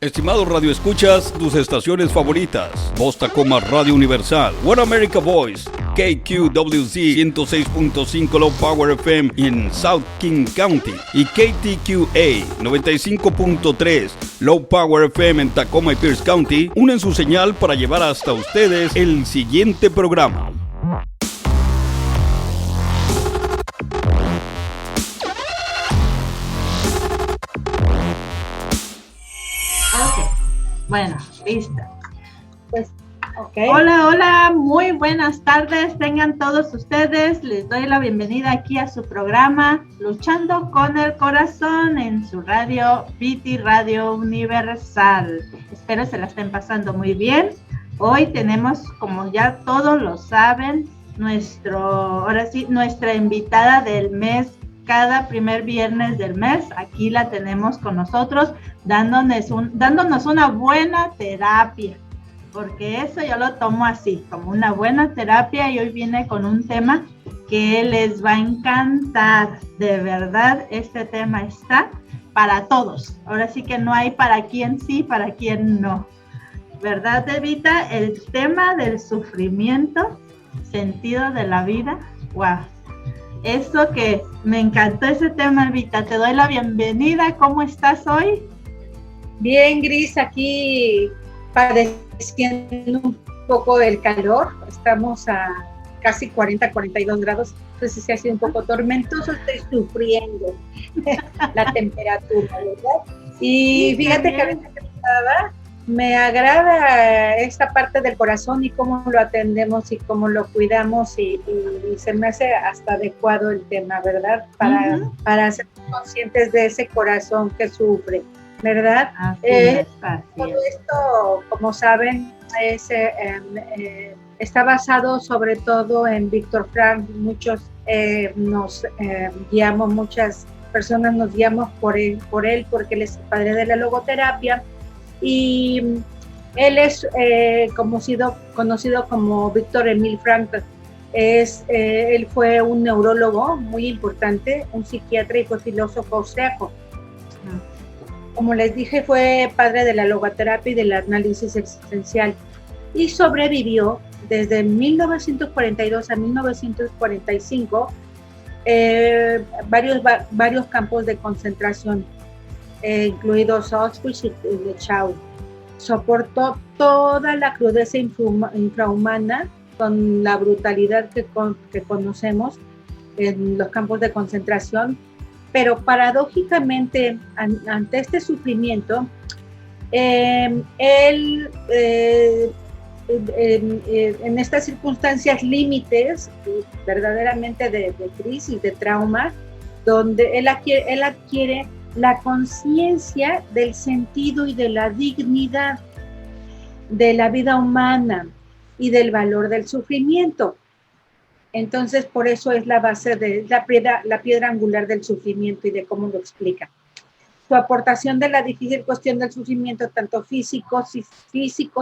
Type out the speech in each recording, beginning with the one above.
Estimados radioescuchas, tus estaciones favoritas: Voz Tacoma Radio Universal, One America Voice, KQWZ 106.5 Low Power FM en South King County y KTQA 95.3 Low Power FM en Tacoma y Pierce County, unen su señal para llevar hasta ustedes el siguiente programa. Bueno, listo. Pues, okay. Hola, muy buenas tardes. Tengan todos ustedes. Les doy la bienvenida aquí a su programa Luchando con el Corazón en su radio, VT Radio Universal. Espero se la estén pasando muy bien. Hoy tenemos, como ya todos lo saben, nuestra invitada del mes. Cada primer viernes del mes, aquí la tenemos con nosotros, dándonos una buena terapia, porque eso yo lo tomo así, como una buena terapia, y hoy viene con un tema que les va a encantar. De verdad, este tema está para todos. Ahora sí que no hay para quién sí, para quién no. ¿Verdad, Evita? El tema del sufrimiento, sentido de la vida. ¡Wow! Eso que me encantó ese tema, Evita. Te doy la bienvenida. ¿Cómo estás hoy? Bien, Gris, aquí padeciendo un poco del calor. Estamos a casi 42 grados. Entonces sí ha sido un poco tormentoso. Estoy sufriendo la temperatura, ¿verdad? Y fíjate que ahorita que estaba, me agrada esta parte del corazón y cómo lo atendemos y cómo lo cuidamos y se me hace hasta adecuado el tema, ¿verdad? Para ser conscientes de ese corazón que sufre, ¿verdad? Todo esto, como saben, está basado sobre todo en Víctor Frank. Muchos nos guiamos, muchas personas nos guiamos por él porque él es el padre de la logoterapia. Y él es conocido como Víctor Emil Frankl. Él fue un neurólogo muy importante, un psiquiatra y fue filósofo austriaco. Como les dije, fue padre de la logoterapia y del análisis existencial y sobrevivió desde 1942 a 1945 varios campos de concentración, incluidos Auschwitz y Dachau. Soportó toda la crudeza infrahumana con la brutalidad que conocemos en los campos de concentración, pero paradójicamente ante este sufrimiento, él en estas circunstancias límites verdaderamente de crisis, de trauma, donde él adquiere la conciencia del sentido y de la dignidad de la vida humana y del valor del sufrimiento. Entonces, por eso es la base de la piedra angular del sufrimiento y de cómo lo explica. Su aportación de la difícil cuestión del sufrimiento, tanto físico,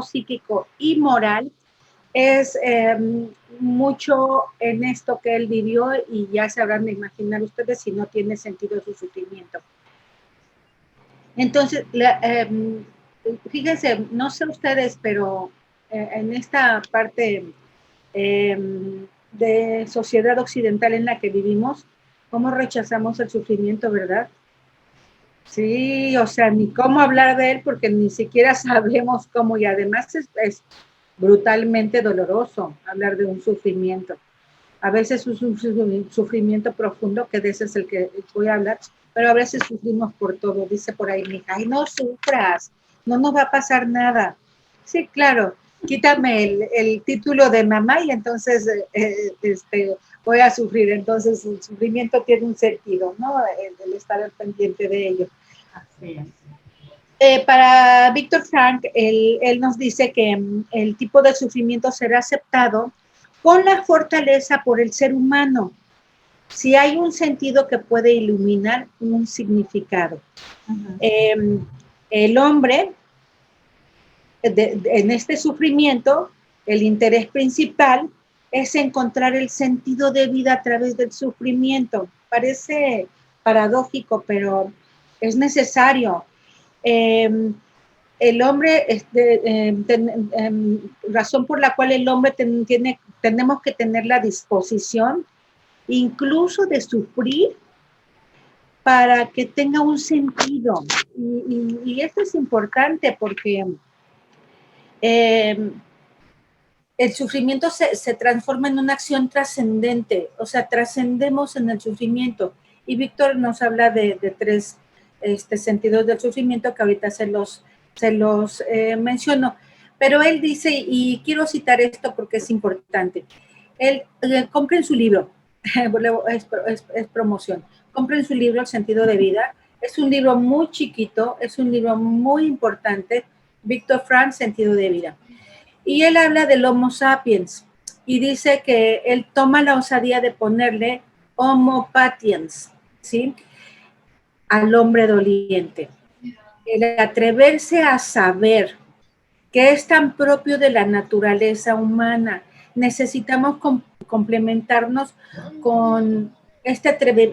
psíquico y moral, es mucho en esto que él vivió, y ya se habrán de imaginar ustedes si no tiene sentido su sufrimiento. Entonces, fíjense, no sé ustedes, pero en esta parte de sociedad occidental en la que vivimos, ¿cómo rechazamos el sufrimiento, verdad? Sí, o sea, ni cómo hablar de él porque ni siquiera sabemos cómo, y además es brutalmente doloroso hablar de un sufrimiento. A veces es un sufrimiento profundo, que de ese es el que voy a hablar, pero a veces sufrimos por todo. Dice por ahí mi hija, ay, no sufras, no nos va a pasar nada. Sí, claro, quítame el título de mamá y entonces voy a sufrir. Entonces el sufrimiento tiene un sentido, ¿no? El estar al pendiente de ello. Así es. Para Víctor Frank, él nos dice que el tipo de sufrimiento será aceptado con la fortaleza por el ser humano, si hay un sentido que puede iluminar un significado. El hombre, en este sufrimiento, el interés principal es encontrar el sentido de vida a través del sufrimiento. Parece paradójico, pero es necesario. el hombre, razón por la cual el hombre tenemos que tener la disposición incluso de sufrir para que tenga un sentido. Y esto es importante porque el sufrimiento se transforma en una acción trascendente, o sea, trascendemos en el sufrimiento. Y Víctor nos habla de tres sentidos del sufrimiento que ahorita se los menciono. Pero él dice, y quiero citar esto porque es importante, compren su libro, es promoción, compren su libro El sentido de vida. Es un libro muy chiquito, es un libro muy importante, Víctor Frank, Sentido de vida. Y él habla del Homo sapiens y dice que él toma la osadía de ponerle Homo patiens, ¿sí? Al hombre doliente. El atreverse a saber que es tan propio de la naturaleza humana. Necesitamos complementarnos con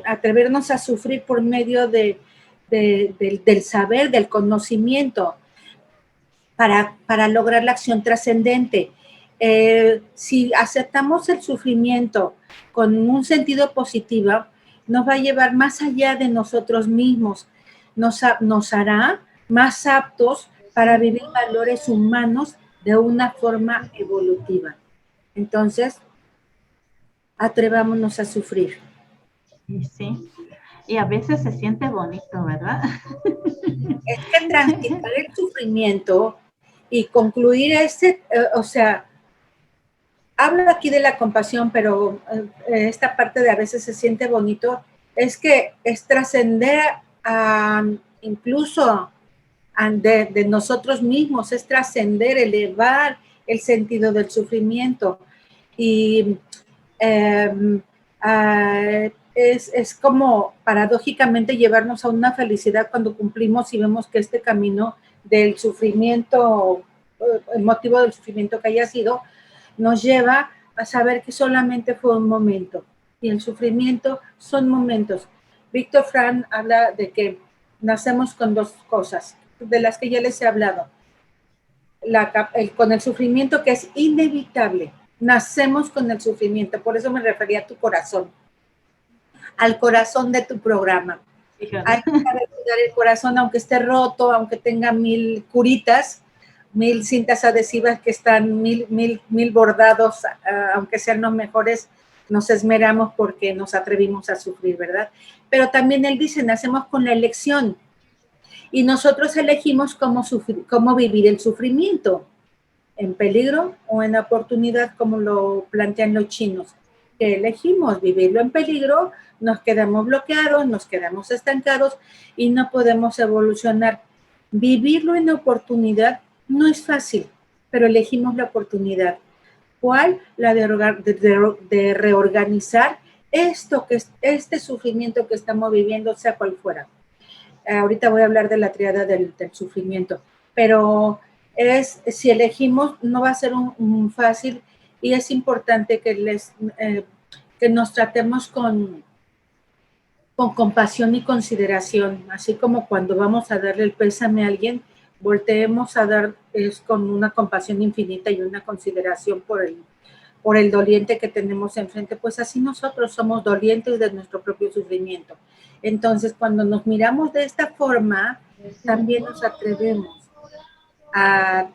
atrevernos a sufrir por medio del saber, del conocimiento, para lograr la acción trascendente. Si aceptamos el sufrimiento con un sentido positivo, nos va a llevar más allá de nosotros mismos, nos hará más aptos para vivir valores humanos de una forma evolutiva. Entonces, atrevámonos a sufrir. Sí, y a veces se siente bonito, ¿verdad? Es que transitar el sufrimiento y concluir o sea, hablo aquí de la compasión, pero esta parte de a veces se siente bonito, es que es trascender incluso de nosotros mismos, es trascender, elevar el sentido del sufrimiento. Y es como paradójicamente llevarnos a una felicidad cuando cumplimos y vemos que este camino del sufrimiento, el motivo del sufrimiento que haya sido, nos lleva a saber que solamente fue un momento y el sufrimiento son momentos. Víctor Frank habla de que nacemos con dos cosas, de las que ya les he hablado. Con el sufrimiento que es inevitable, nacemos con el sufrimiento, por eso me refería a tu corazón, al corazón de tu programa. Fíjate. Hay que saber cuidar el corazón, aunque esté roto, aunque tenga 1000 curitas, 1000 cintas adhesivas que están 1000 bordados, aunque sean los mejores, nos esmeramos porque nos atrevimos a sufrir, ¿verdad? Pero también él dice, nacemos con la elección y nosotros elegimos cómo vivir el sufrimiento, en peligro o en oportunidad, como lo plantean los chinos. Que elegimos vivirlo en peligro, nos quedamos bloqueados, nos quedamos estancados y no podemos evolucionar. Vivirlo en oportunidad no es fácil, pero elegimos la oportunidad. ¿Cuál? La de reorganizar este sufrimiento que estamos viviendo, sea cual fuera. Ahorita voy a hablar de la triada del sufrimiento, pero si elegimos, no va a ser un fácil, y es importante que nos tratemos con compasión y consideración, así como cuando vamos a darle el pésame a alguien, volteemos a dar con una compasión infinita y una consideración por el doliente que tenemos enfrente, pues así nosotros somos dolientes de nuestro propio sufrimiento. Entonces, cuando nos miramos de esta forma, también nos atrevemos a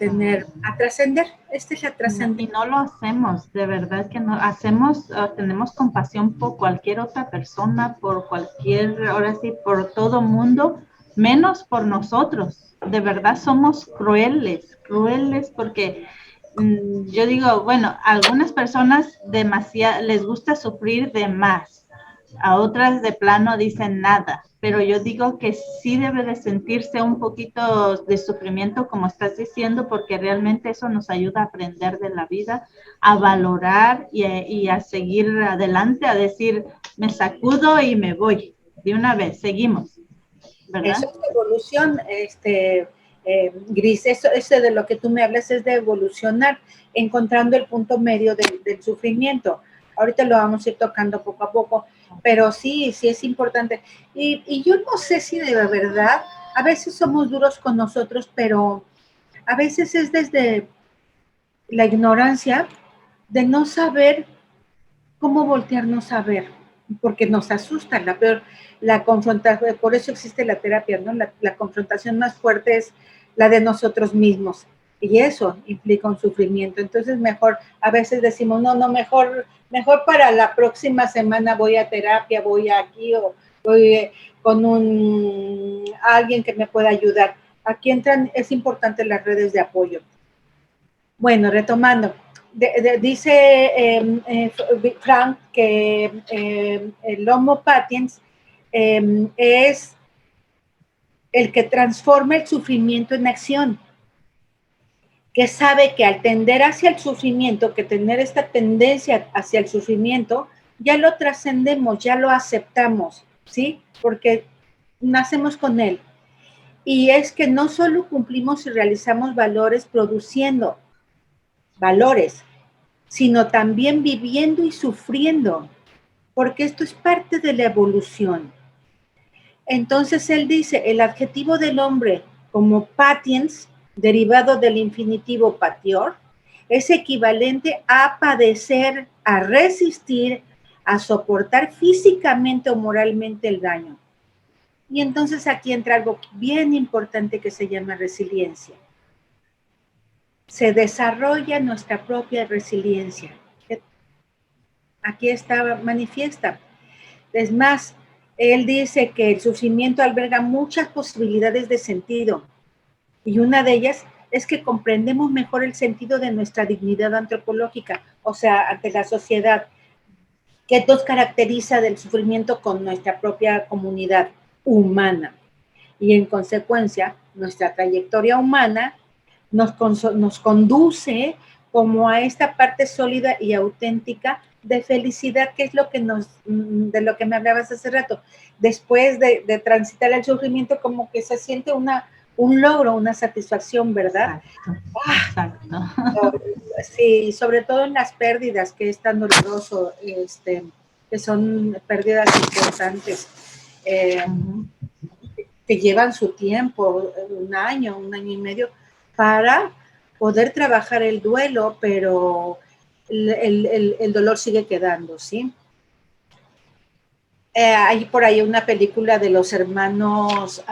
trascender. Esta es la trascendencia. Y no lo hacemos, de verdad que no hacemos, tenemos compasión por cualquier otra persona, por ahora sí, por todo mundo, menos por nosotros. De verdad somos crueles porque yo digo, bueno, a algunas personas les gusta sufrir de más, a otras de plano dicen nada, pero yo digo que sí debe de sentirse un poquito de sufrimiento, como estás diciendo, porque realmente eso nos ayuda a aprender de la vida, a valorar y a seguir adelante, a decir, me sacudo y me voy, de una vez, seguimos, ¿verdad? Eso es evolución, Gris, eso de lo que tú me hablas es de evolucionar, encontrando el punto medio del sufrimiento. Ahorita lo vamos a ir tocando poco a poco, pero sí es importante. Y yo no sé si de verdad, a veces somos duros con nosotros, pero a veces es desde la ignorancia de no saber cómo voltearnos a ver, porque nos asusta, la confrontación, por eso existe la terapia, ¿no? La confrontación más fuerte es la de nosotros mismos, y eso implica un sufrimiento. Entonces mejor, a veces decimos, no, mejor para la próxima semana voy a terapia, voy aquí, o voy con alguien que me pueda ayudar. Aquí entran, es importante las redes de apoyo. Bueno, retomando, dice Frank que el Homo patiens es el que transforma el sufrimiento en acción, que sabe que al tender hacia el sufrimiento, que tener esta tendencia hacia el sufrimiento, ya lo trascendemos, ya lo aceptamos, ¿sí? Porque nacemos con él. Y es que no solo cumplimos y realizamos valores produciendo valores, sino también viviendo y sufriendo, porque esto es parte de la evolución. Entonces él dice, el adjetivo del hombre como patiens, derivado del infinitivo patior, es equivalente a padecer, a resistir, a soportar físicamente o moralmente el daño. Y entonces aquí entra algo bien importante que se llama resiliencia. Se desarrolla nuestra propia resiliencia. Aquí está manifiesta. Es más, él dice que el sufrimiento alberga muchas posibilidades de sentido, y una de ellas es que comprendemos mejor el sentido de nuestra dignidad antropológica, o sea, ante la sociedad. ¿Qué nos caracteriza del sufrimiento con nuestra propia comunidad humana? Y en consecuencia, nuestra trayectoria humana nos conduce como a esta parte sólida y auténtica de felicidad, que es de lo que me hablabas hace rato. Después de transitar el sufrimiento, como que se siente un logro, una satisfacción, ¿verdad? Exacto. Sí, sobre todo en las pérdidas, que es tan doloroso, que son pérdidas importantes, que llevan su tiempo, un año y medio, para poder trabajar el duelo, pero el dolor sigue quedando, ¿sí? Hay por ahí una película de los hermanos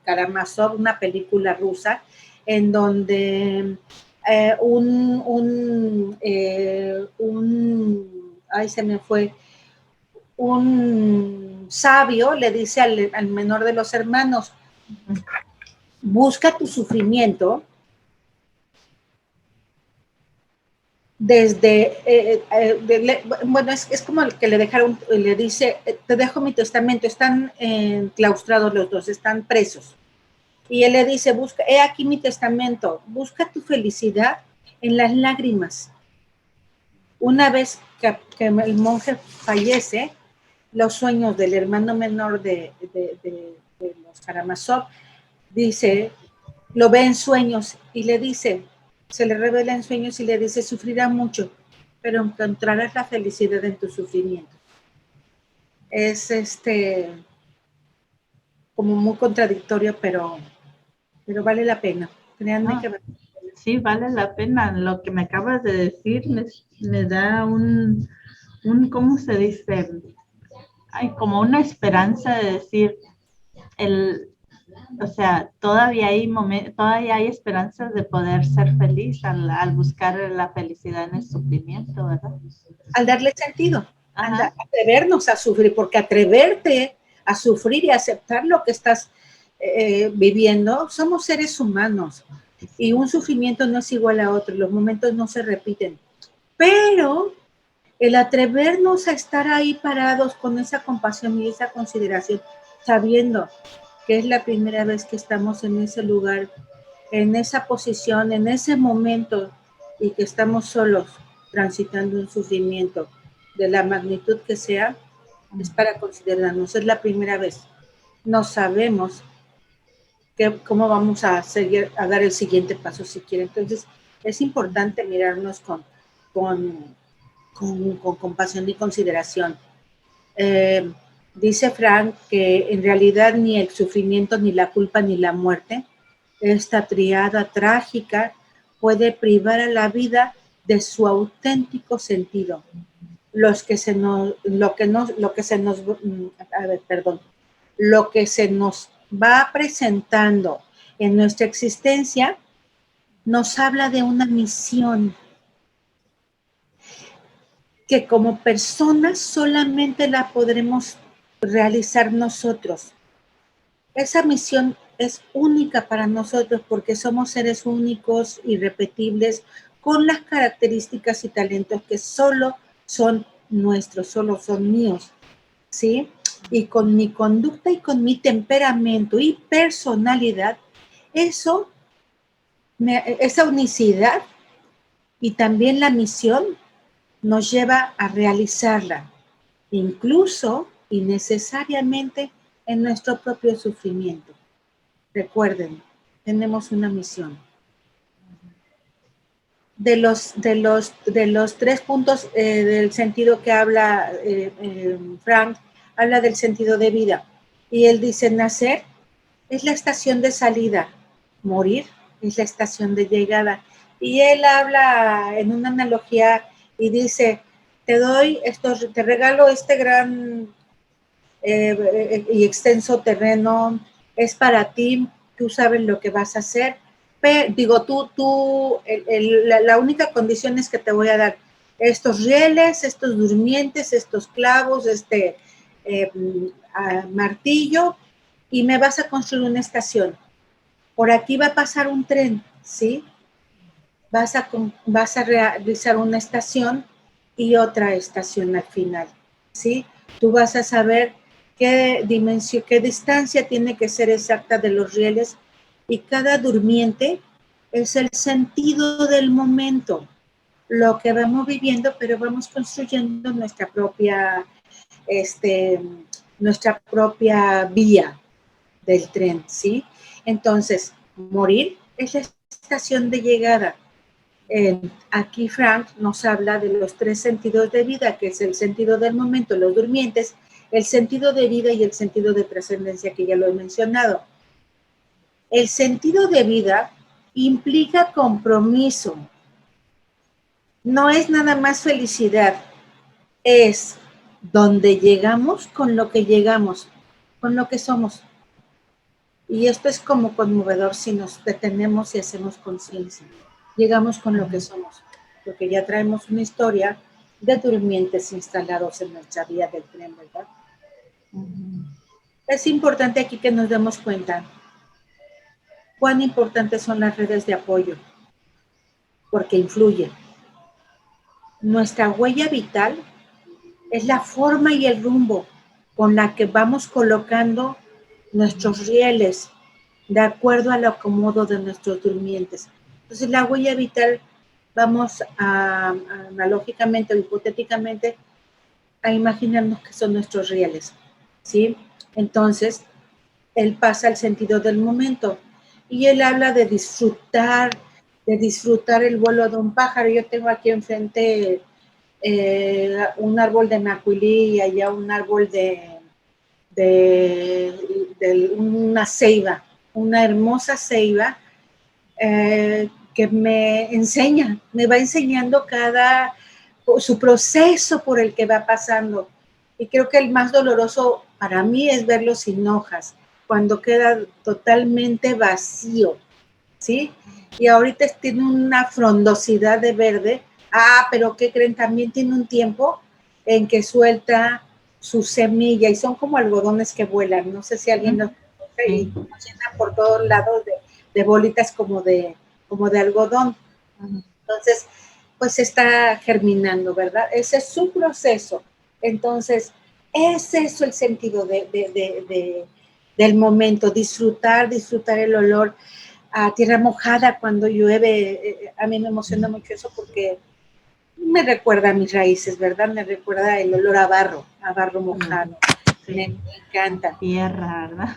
Karamazov, una película rusa, en donde un sabio le dice al menor de los hermanos, busca tu sufrimiento desde, bueno, es como el que le dice, te dejo mi testamento, están enclaustrados los dos, están presos. Y él le dice, he aquí mi testamento, busca tu felicidad en las lágrimas. Una vez que el monje fallece, los sueños del hermano menor de los Karamazov, dice, lo ve en sueños y le dice, se le revela en sueños y le dice, sufrirá mucho, pero encontrarás la felicidad en tu sufrimiento. Es como muy contradictorio, pero vale la pena. Créanme que vale la pena. Sí, vale la pena. Lo que me acabas de decir me da un, ¿cómo se dice? Hay como una esperanza de decir, o sea, todavía hay esperanzas de poder ser feliz al buscar la felicidad en el sufrimiento, ¿verdad? Al darle sentido, al atrevernos a sufrir, porque atreverte a sufrir y aceptar lo que estás viviendo, somos seres humanos y un sufrimiento no es igual a otro, los momentos no se repiten, pero el atrevernos a estar ahí parados con esa compasión y esa consideración, sabiendo que es la primera vez que estamos en ese lugar, en esa posición, en ese momento, y que estamos solos transitando un sufrimiento de la magnitud que sea, es para considerarnos, es la primera vez. No sabemos cómo vamos a dar el siguiente paso siquiera. Entonces, es importante mirarnos con compasión y consideración. Dice Frank que en realidad ni el sufrimiento, ni la culpa, ni la muerte Esta triada trágica puede privar a la vida de su auténtico sentido. Lo que se nos va presentando en nuestra existencia nos habla de una misión que como personas solamente la podremos realizar nosotros. Esa misión es única para nosotros porque somos seres únicos, irrepetibles, con las características y talentos que solo son nuestros, solo son míos, ¿sí? Y con mi conducta y con mi temperamento y personalidad, esa unicidad y también la misión nos lleva a realizarla, incluso y necesariamente en nuestro propio sufrimiento. Recuerden, tenemos una misión. De los 3 puntos del sentido que habla Frank, habla del sentido de vida. Y él dice, nacer es la estación de salida, morir es la estación de llegada. Y él habla en una analogía y dice, te regalo este gran y extenso terreno, es para ti, tú sabes lo que vas a hacer, pero digo, la única condición es que te voy a dar estos rieles, estos durmientes, estos clavos, martillo, y me vas a construir una estación. Por aquí va a pasar un tren, ¿sí? Vas a realizar una estación y otra estación al final, ¿sí? Tú vas a saber qué distancia tiene que ser exacta de los rieles, y cada durmiente es el sentido del momento, lo que vamos viviendo, pero vamos construyendo nuestra propia vía del tren, ¿sí? Entonces, morir es la estación de llegada. Aquí Frank nos habla de los 3 sentidos de vida, que es el sentido del momento, los durmientes, el sentido de vida y el sentido de trascendencia, que ya lo he mencionado. El sentido de vida implica compromiso. No es nada más felicidad, es donde llegamos con lo que llegamos, con lo que somos. Y esto es como conmovedor si nos detenemos y hacemos conciencia. Llegamos con lo que somos, porque ya traemos una historia de durmientes instalados en nuestra vía del tren, ¿verdad? Es importante aquí que nos demos cuenta cuán importantes son las redes de apoyo, porque influyen. Nuestra huella vital es la forma y el rumbo con la que vamos colocando nuestros rieles de acuerdo al acomodo de nuestros durmientes. Entonces, la huella vital, vamos analógicamente o hipotéticamente a imaginarnos que son nuestros rieles, ¿sí? Entonces, él pasa al sentido del momento y él habla de disfrutar el vuelo de un pájaro. Yo tengo aquí enfrente un árbol de macuilí y allá un árbol de una ceiba, una hermosa ceiba que me va enseñando su proceso por el que va pasando. Y creo que el más doloroso para mí es verlo sin hojas, cuando queda totalmente vacío, ¿sí? Y ahorita tiene una frondosidad de verde. Pero ¿qué creen? También tiene un tiempo en que suelta su semilla y son como algodones que vuelan. No sé si alguien los conoce y nos llenan por todos lados de bolitas como de algodón. Entonces, pues está germinando, ¿verdad? Ese es su proceso. Entonces, es eso el sentido del momento, disfrutar el olor a tierra mojada cuando llueve. A mí me emociona mucho eso porque me recuerda a mis raíces, ¿verdad? Me recuerda el olor a barro mojado. Sí. Me encanta. Tierra, ¿verdad?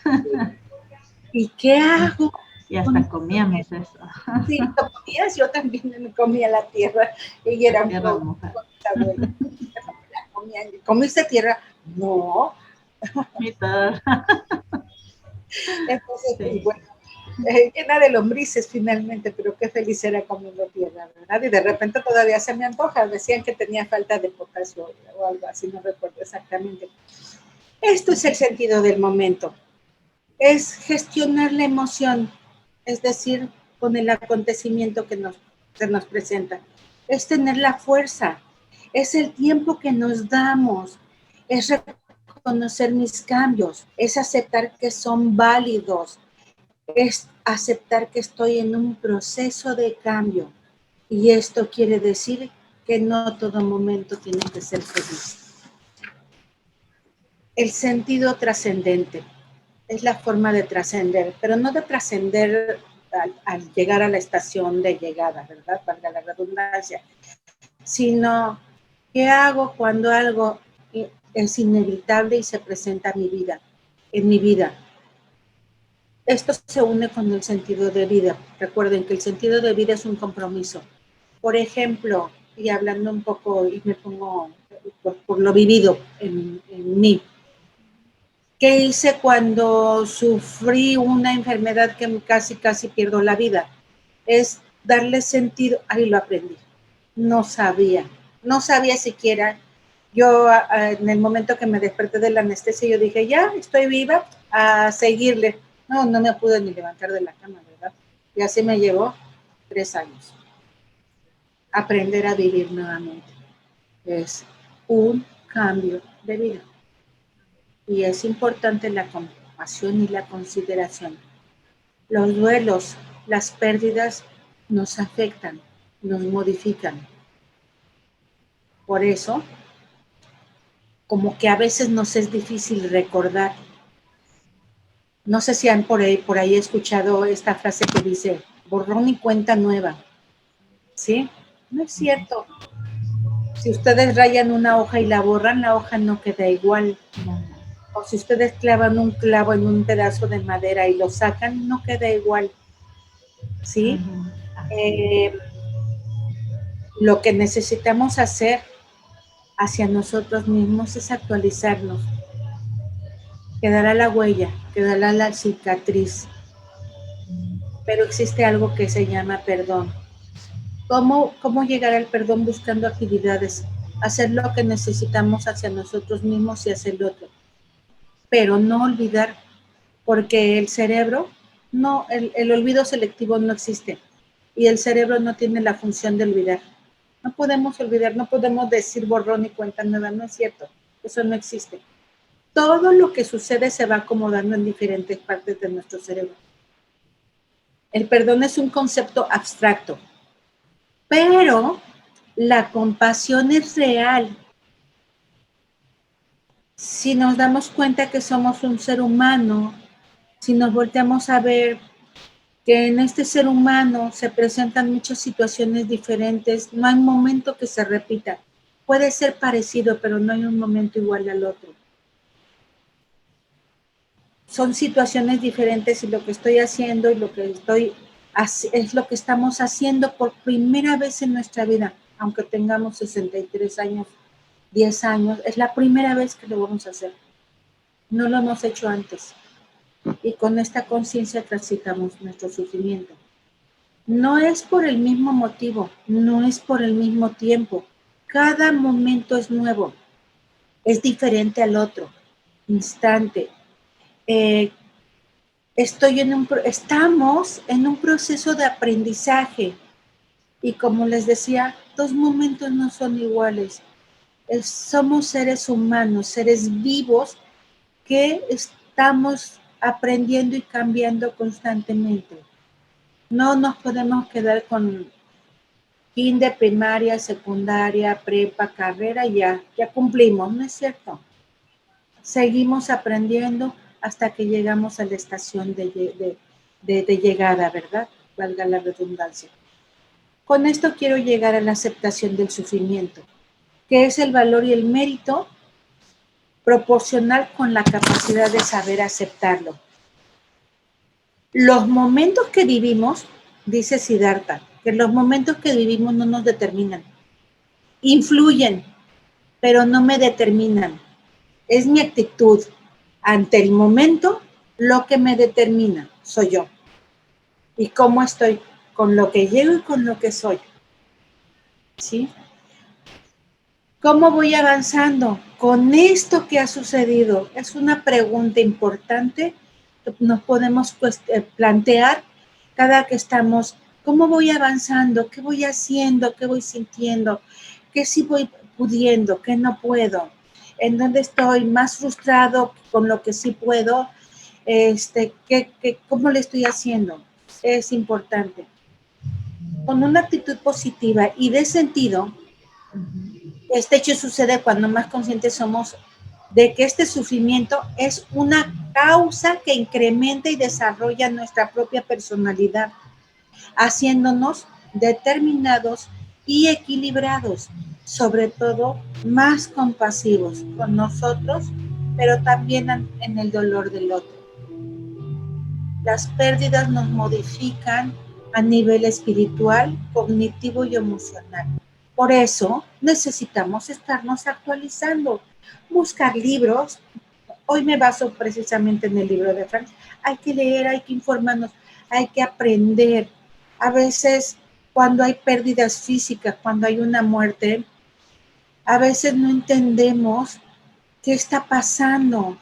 ¿Y qué hago? Y hasta comíamos eso. Sí, lo comías, yo también me comía la tierra. Ella era tierra un poco con mis abuelos. ¿Comiste tierra? No. Entonces, sí. Bueno, llena de lombrices finalmente, pero qué feliz era comiendo tierra, ¿verdad? Y de repente todavía se me antoja, decían que tenía falta de potasio o algo así, no recuerdo exactamente. Esto es el sentido del momento, es gestionar la emoción, es decir, con el acontecimiento que se nos presenta, es tener la fuerza, es el tiempo que nos damos, es reconocer mis cambios, es aceptar que son válidos, es aceptar que estoy en un proceso de cambio. Y esto quiere decir que no todo momento tiene que ser feliz. El sentido trascendente es la forma de trascender, pero no de trascender al llegar a la estación de llegada, ¿verdad? Valga la redundancia, sino qué hago cuando algo es inevitable y se presenta en mi vida. Esto se une con el sentido de vida. Recuerden que el sentido de vida es un compromiso. Por ejemplo, y hablando un poco, y me pongo por lo vivido en mí, ¿qué hice cuando sufrí una enfermedad que casi pierdo la vida? Es darle sentido, ahí lo aprendí. No sabía siquiera. Yo en el momento que me desperté de la anestesia, yo dije, ya, estoy viva, a seguirle. No me pude ni levantar de la cama, ¿verdad? Y así me llevó 3 años. Aprender a vivir nuevamente. Es un cambio de vida. Y es importante la compasión y la consideración. Los duelos, las pérdidas nos afectan, nos modifican. Por eso, como que a veces nos es difícil recordar. No sé si han por ahí escuchado esta frase que dice, borrón y cuenta nueva. ¿Sí? No es cierto. Si ustedes rayan una hoja y la borran, la hoja no queda igual. O si ustedes clavan un clavo en un pedazo de madera y lo sacan, no queda igual. ¿Sí? Lo que necesitamos hacer hacia nosotros mismos es actualizarnos. Quedará la huella, quedará la cicatriz, pero existe algo que se llama perdón. ¿Cómo llegar al perdón? Buscando actividades, hacer lo que necesitamos hacia nosotros mismos y hacia el otro, pero no olvidar, porque el cerebro, el olvido selectivo no existe y el cerebro no tiene la función de olvidar. No podemos olvidar, no podemos decir borrón y cuenta nueva, no es cierto, eso no existe. Todo lo que sucede se va acomodando en diferentes partes de nuestro cerebro. El perdón es un concepto abstracto, pero la compasión es real. Si nos damos cuenta que somos un ser humano, si nos volteamos a ver que en este ser humano se presentan muchas situaciones diferentes, no hay momento que se repita. Puede ser parecido, pero no hay un momento igual al otro. Son situaciones diferentes y lo que estoy haciendo y lo que es lo que estamos haciendo por primera vez en nuestra vida, aunque tengamos 63 años, 10 años, es la primera vez que lo vamos a hacer. No lo hemos hecho antes. Y con esta conciencia transitamos nuestro sufrimiento. No es por el mismo motivo, no es por el mismo tiempo. Cada momento es nuevo, es diferente al otro instante. Estamos en un proceso de aprendizaje y como les decía, 2 momentos no son iguales. Somos seres humanos, seres vivos que estamos aprendiendo y cambiando constantemente. No nos podemos quedar con kinder, primaria, secundaria, prepa, carrera, ya cumplimos, ¿no es cierto? Seguimos aprendiendo hasta que llegamos a la estación de llegada, ¿verdad? Valga la redundancia. Con esto quiero llegar a la aceptación del sufrimiento, que es el valor y el mérito proporcional con la capacidad de saber aceptarlo. Los momentos que vivimos, dice Siddhartha, que los momentos que vivimos no nos determinan. Influyen, pero no me determinan. Es mi actitud ante el momento lo que me determina, soy yo. y cómo estoy con lo que llego y con lo que soy. ¿Sí? ¿Cómo voy avanzando con esto que ha sucedido? Es una pregunta importante que nos podemos plantear cada que estamos. ¿Cómo voy avanzando? ¿Qué voy haciendo? ¿Qué voy sintiendo? ¿Qué sí voy pudiendo? ¿Qué no puedo? ¿En dónde estoy más frustrado con lo que sí puedo? ¿Cómo le estoy haciendo? Es importante. Con una actitud positiva y de sentido, este hecho sucede cuando más conscientes somos de que este sufrimiento es una causa que incrementa y desarrolla nuestra propia personalidad, haciéndonos determinados y equilibrados, sobre todo más compasivos con nosotros, pero también en el dolor del otro. Las pérdidas nos modifican a nivel espiritual, cognitivo y emocional. Por eso necesitamos estarnos actualizando, buscar libros. Hoy me baso precisamente en el libro de Frank. Hay que leer, hay que informarnos, hay que aprender. A veces cuando hay pérdidas físicas, cuando hay una muerte, a veces no entendemos qué está pasando.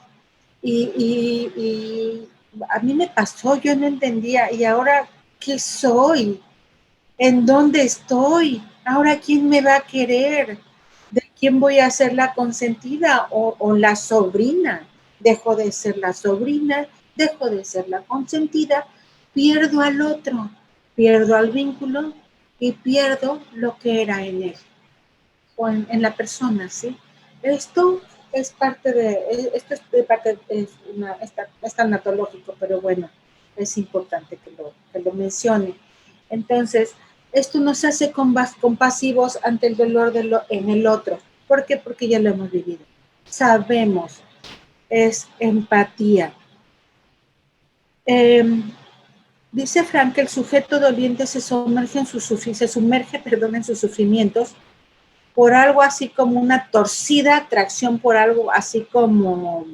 Y a mí me pasó, yo no entendía. ¿Y ahora qué soy? ¿En dónde estoy? ¿Ahora quién me va a querer? ¿De quién voy a ser la consentida o la sobrina? Dejo de ser la sobrina, dejo de ser la consentida, pierdo al otro, pierdo al vínculo y pierdo lo que era en él o en la persona, ¿sí? Esto es parte de, esto es de parte, es tanatológico, pero bueno, es importante que lo mencione. Entonces, esto nos hace compasivos ante el dolor en el otro. ¿Por qué? Porque ya lo hemos vivido. Sabemos, es empatía. Dice Frank que el sujeto doliente se sumerge en sus sufrimientos por algo así como una torcida atracción por algo así como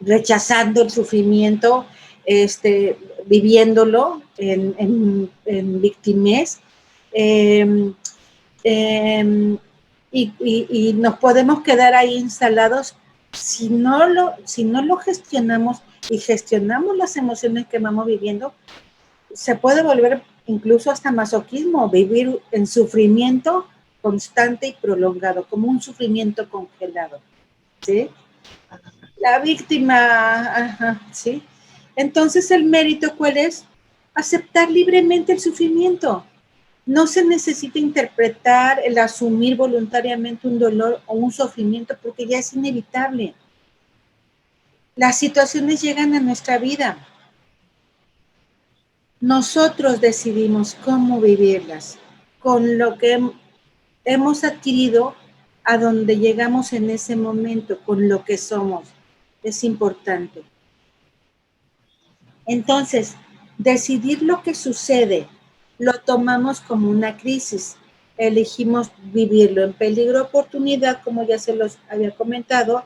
rechazando el sufrimiento, viviéndolo en victimez, y nos podemos quedar ahí instalados si no lo gestionamos y gestionamos las emociones que vamos viviendo. Se puede volver incluso hasta masoquismo, vivir en sufrimiento constante y prolongado, como un sufrimiento congelado, ¿sí? La víctima, ajá, ¿sí? Entonces, ¿el mérito cuál es? Aceptar libremente el sufrimiento. No se necesita interpretar el asumir voluntariamente un dolor o un sufrimiento porque ya es inevitable. Las situaciones llegan a nuestra vida. Nosotros decidimos cómo vivirlas, con lo que hemos adquirido a donde llegamos en ese momento, con lo que somos. Es importante. Entonces, decidir lo que sucede, lo tomamos como una crisis. Elegimos vivirlo en peligro oportunidad, como ya se los había comentado.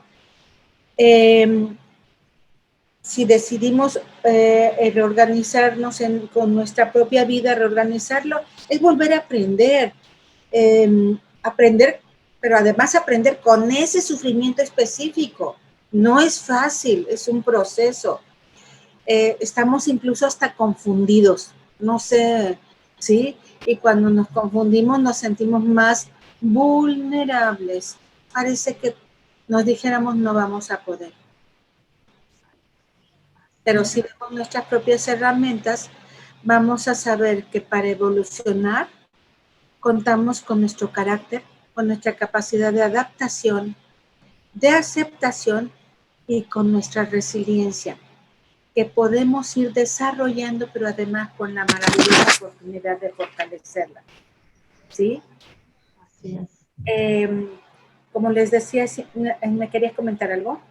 Si decidimos reorganizarnos con nuestra propia vida, reorganizarlo, es volver a aprender. Aprender, pero además aprender con ese sufrimiento específico. No es fácil, es un proceso. Estamos incluso hasta confundidos, no sé, ¿sí? Y cuando nos confundimos nos sentimos más vulnerables. Parece que nos dijéramos no vamos a poder. Pero si vemos nuestras propias herramientas, vamos a saber que para evolucionar contamos con nuestro carácter, con nuestra capacidad de adaptación, de aceptación y con nuestra resiliencia, que podemos ir desarrollando, pero además con la maravillosa oportunidad de fortalecerla. ¿Sí? Así es. Como les decía, ¿me querías comentar algo?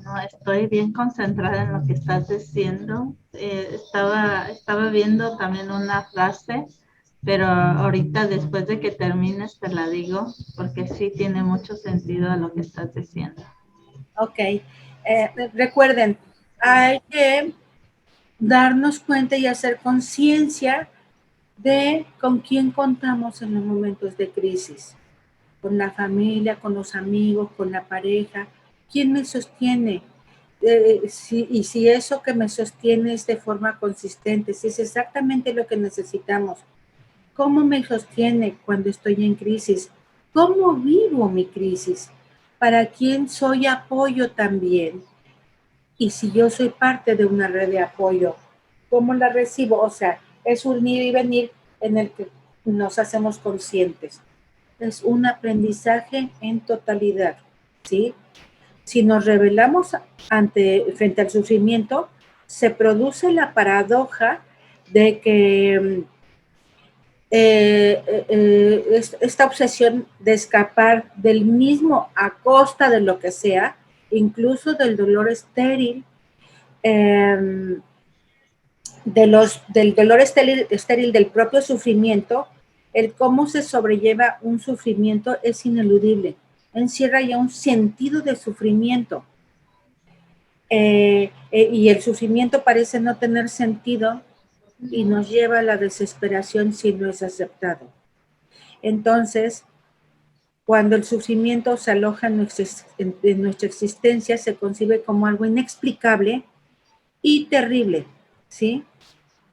No, estoy bien concentrada en lo que estás diciendo. Estaba viendo también una frase, pero ahorita después de que termines te la digo, porque sí tiene mucho sentido a lo que estás diciendo. Ok. Recuerden, hay que darnos cuenta y hacer conciencia de con quién contamos en los momentos de crisis, con la familia, con los amigos, con la pareja, quién me sostiene, y si eso que me sostiene es de forma consistente, si es exactamente lo que necesitamos, cómo me sostiene cuando estoy en crisis, cómo vivo mi crisis, para quién soy apoyo también, y si yo soy parte de una red de apoyo, ¿cómo la recibo? O sea, es un ir y venir en el que nos hacemos conscientes. Es un aprendizaje en totalidad, ¿sí? Si nos rebelamos frente al sufrimiento, se produce la paradoja de que esta obsesión de escapar del mismo a costa de lo que sea, incluso del dolor estéril, del dolor estéril del propio sufrimiento, el cómo se sobrelleva un sufrimiento es ineludible. Encierra ya un sentido de sufrimiento. Y el sufrimiento parece no tener sentido y nos lleva a la desesperación si no es aceptado. Entonces, cuando el sufrimiento se aloja en nuestra existencia, se concibe como algo inexplicable y terrible, ¿sí?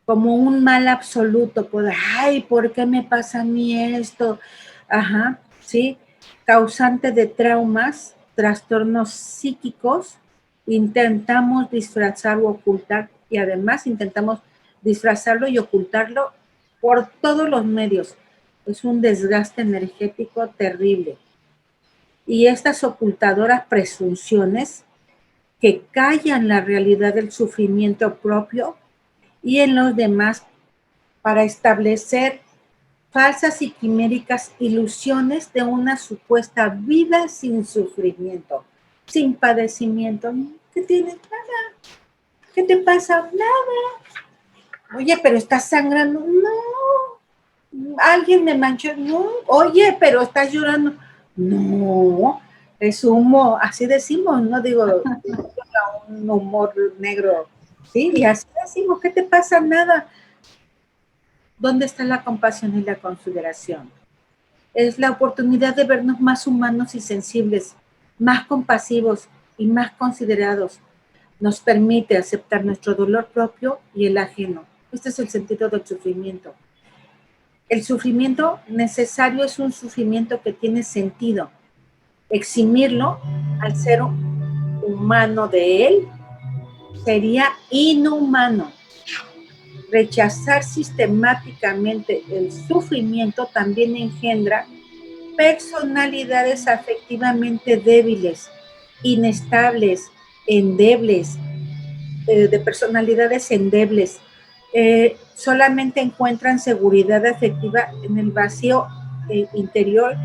Como un mal absoluto, ay, ¿por qué me pasa a mí esto? Ajá, ¿sí? Causante de traumas, trastornos psíquicos, intentamos disfrazar o ocultar, y además intentamos disfrazarlo y ocultarlo por todos los medios. Es un desgaste energético terrible. Y estas ocultadoras presunciones que callan la realidad del sufrimiento propio y en los demás para establecer falsas y quiméricas ilusiones de una supuesta vida sin sufrimiento, sin padecimiento. ¿Qué tienes? Nada. ¿Qué te pasa? Nada. Oye, pero estás sangrando. No. Alguien me manchó. No. Oye, pero estás llorando. No. Es humo. Así decimos, no digo un humor negro. Sí, y así decimos, ¿qué te pasa? Nada. ¿Dónde está la compasión y la consideración? Es la oportunidad de vernos más humanos y sensibles, más compasivos y más considerados. Nos permite aceptar nuestro dolor propio y el ajeno. Este es el sentido del sufrimiento. El sufrimiento necesario es un sufrimiento que tiene sentido. Eximirlo al ser humano de él sería inhumano. Rechazar sistemáticamente el sufrimiento también engendra personalidades afectivamente débiles, inestables, endebles, de personalidades endebles. Solamente encuentran seguridad afectiva en el vacío interior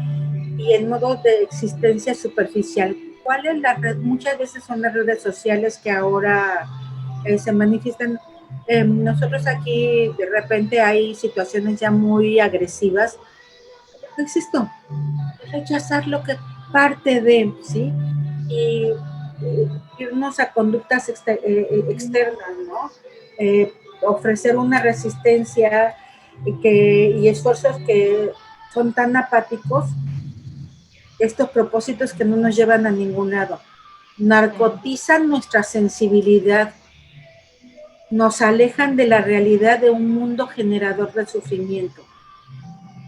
y en modos de existencia superficial. ¿Cuál es la red? Muchas veces son las redes sociales que ahora se manifiestan. Nosotros aquí de repente hay situaciones ya muy agresivas. ¿Qué es esto? Rechazar lo que parte de, ¿sí? Y irnos a conductas externas, ¿no? Ofrecer una resistencia y esfuerzos que son tan apáticos, estos propósitos que no nos llevan a ningún lado. Narcotizan nuestra sensibilidad, nos alejan de la realidad de un mundo generador de sufrimiento.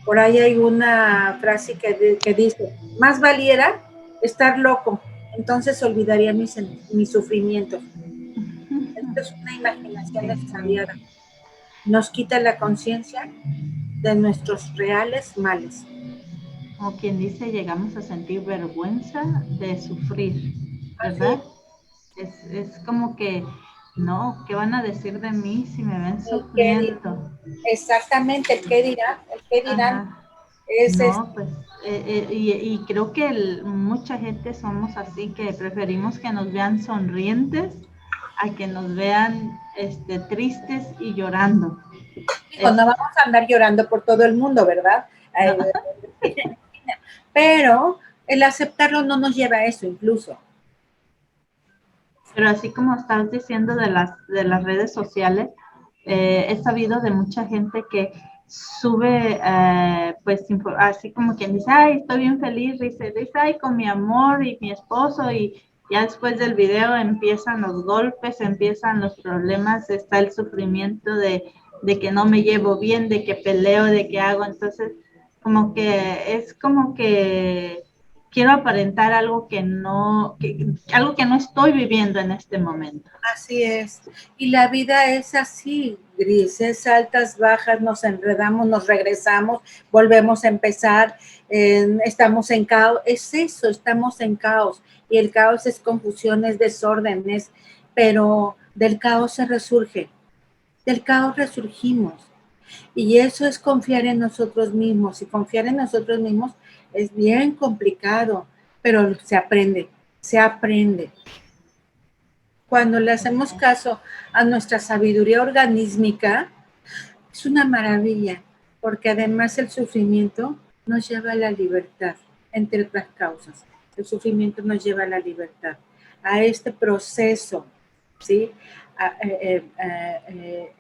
Por ahí hay una frase que dice, más valiera estar loco, entonces olvidaría mis sufrimientos. Esto es una imaginación extraviada. Nos quita la conciencia de nuestros reales males. O quien dice, llegamos a sentir vergüenza de sufrir, ¿verdad? Es como que, no, ¿qué van a decir de mí si me ven sufriendo? Exactamente, el qué dirán. Ajá. No, pues, y creo que mucha gente somos así, que preferimos que nos vean sonrientes a que nos vean tristes y llorando. No vamos a andar llorando por todo el mundo, ¿verdad? Pero el aceptarlo no nos lleva a eso incluso. Pero así como estás diciendo de las redes sociales, he sabido de mucha gente que sube, pues, así como quien dice, ay, estoy bien feliz, dice, ay, con mi amor y mi esposo, y ya después del video empiezan los golpes, empiezan los problemas, está el sufrimiento de que no me llevo bien, de que peleo, de que hago, entonces, como que es como que quiero aparentar algo que no estoy viviendo en este momento. Así es. Y la vida es así, grises, altas, bajas, nos enredamos, nos regresamos, volvemos a empezar, estamos en caos. Es eso, estamos en caos. Y el caos es confusión, es desorden, pero del caos se resurge, del caos resurgimos. Y eso es confiar en nosotros mismos. Y confiar en nosotros mismos es bien complicado, pero se aprende, se aprende. Cuando le hacemos caso a nuestra sabiduría organísmica, es una maravilla, porque además el sufrimiento nos lleva a la libertad, entre otras causas. El sufrimiento nos lleva a la libertad, a este proceso, ¿sí?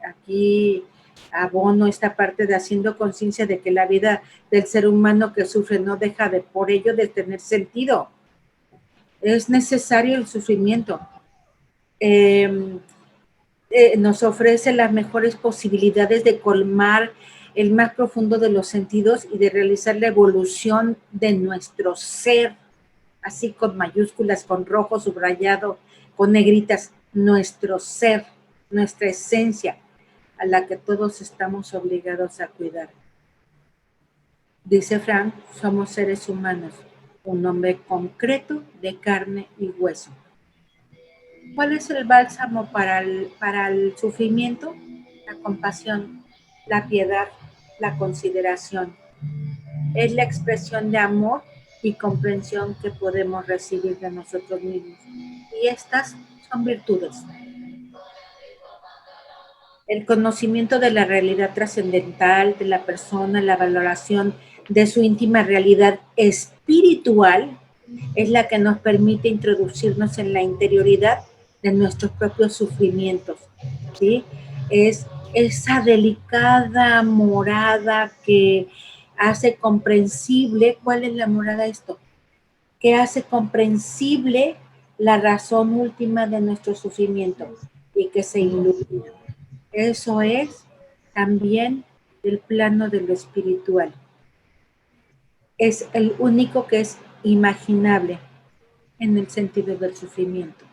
Aquí abono esta parte de haciendo conciencia de que la vida del ser humano que sufre no deja de, por ello, de tener sentido. Es necesario el sufrimiento. Nos ofrece las mejores posibilidades de colmar el más profundo de los sentidos y de realizar la evolución de nuestro ser, así con mayúsculas, con rojo subrayado, con negritas, nuestro ser, nuestra esencia, a la que todos estamos obligados a cuidar. Dice Frank, somos seres humanos, un hombre concreto de carne y hueso. ¿Cuál es el bálsamo para el sufrimiento? La compasión, la piedad, la consideración. Es la expresión de amor y comprensión que podemos recibir de nosotros mismos. Y estas son virtudes. El conocimiento de la realidad trascendental de la persona, la valoración de su íntima realidad espiritual, es la que nos permite introducirnos en la interioridad de nuestros propios sufrimientos, ¿sí? Es esa delicada morada que hace comprensible. ¿Cuál es la morada esto? Que hace comprensible la razón última de nuestro sufrimiento y que se ilumina. Eso es también el plano de lo espiritual. Es el único que es imaginable en el sentido del sufrimiento.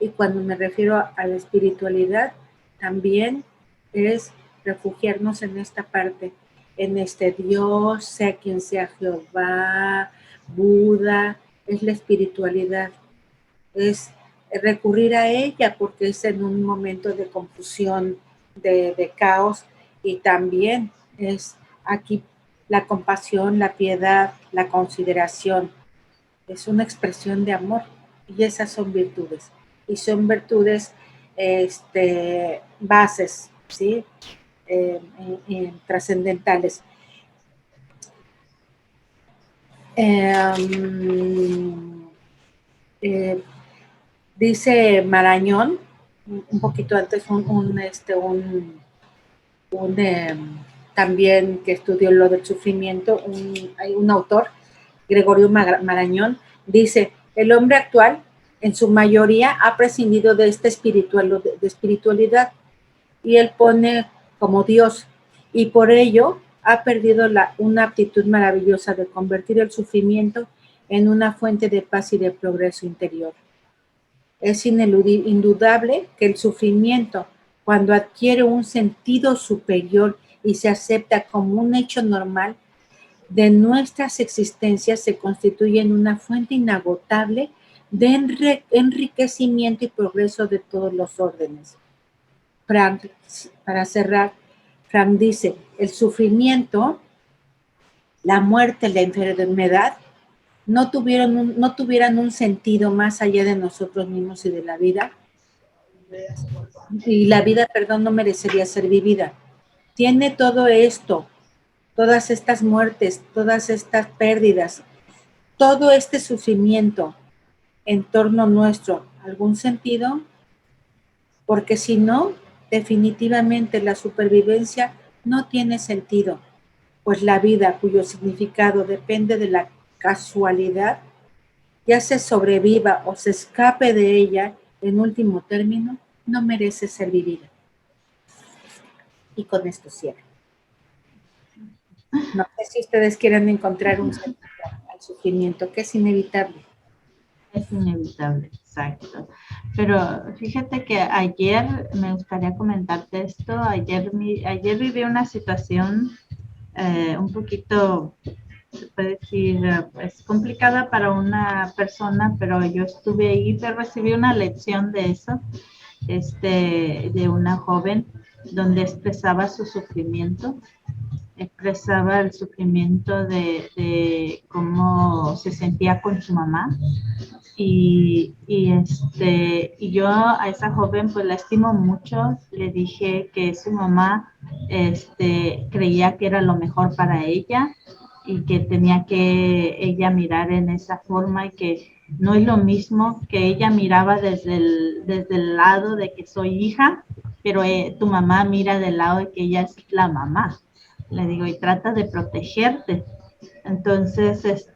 Y cuando me refiero a la espiritualidad, también es refugiarnos en esta parte, en este Dios, sea quien sea Jehová, Buda, es la espiritualidad, es recurrir a ella porque es en un momento de confusión, de caos, y también es aquí la compasión, la piedad, la consideración, es una expresión de amor y esas son virtudes. Y son virtudes bases, ¿sí? Trascendentales. Dice Marañón, un poquito antes, también que estudió lo del sufrimiento, hay un autor, Gregorio Marañón, dice, el hombre actual en su mayoría ha prescindido de esta espiritualidad y él pone como Dios y por ello ha perdido una aptitud maravillosa de convertir el sufrimiento en una fuente de paz y de progreso interior. Es indudable que el sufrimiento, cuando adquiere un sentido superior y se acepta como un hecho normal de nuestras existencias, se constituye en una fuente inagotable de enriquecimiento y progreso de todos los órdenes. Frank, para cerrar, Frank dice, el sufrimiento, la muerte, la enfermedad, no tuvieran un sentido más allá de nosotros mismos y de la vida. Y la vida, no merecería ser vivida. Tiene todo esto, todas estas muertes, todas estas pérdidas, todo este sufrimiento en torno nuestro, algún sentido, porque si no, definitivamente la supervivencia no tiene sentido, pues la vida cuyo significado depende de la casualidad, ya se sobreviva o se escape de ella, en último término, no merece ser vivida. Y con esto cierro. No sé si ustedes quieren encontrar un sentido al sufrimiento, que es inevitable. Es inevitable, exacto. Pero fíjate que ayer, me gustaría comentarte esto, ayer viví una situación un poquito, se puede decir, pues complicada para una persona, pero yo estuve ahí, pero recibí una lección de eso, de una joven donde expresaba su sufrimiento, expresaba el sufrimiento de cómo se sentía con su mamá. Y yo a esa joven pues la estimo mucho, le dije que su mamá creía que era lo mejor para ella y que tenía que ella mirar en esa forma y que no es lo mismo que ella miraba desde el lado de que soy hija, pero tu mamá mira del lado de que ella es la mamá. Le digo, y trata de protegerte. Entonces,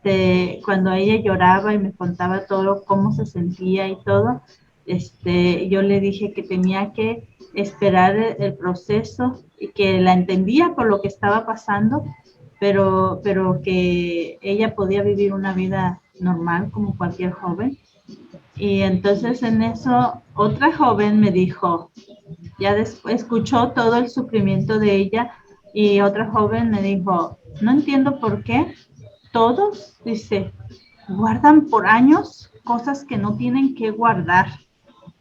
cuando ella lloraba y me contaba todo, cómo se sentía y todo, yo le dije que tenía que esperar el proceso y que la entendía por lo que estaba pasando, pero que ella podía vivir una vida normal como cualquier joven. Y entonces en eso otra joven me dijo, ya después escuchó todo el sufrimiento de ella y otra joven me dijo, no entiendo por qué todos, dice, guardan por años cosas que no tienen que guardar.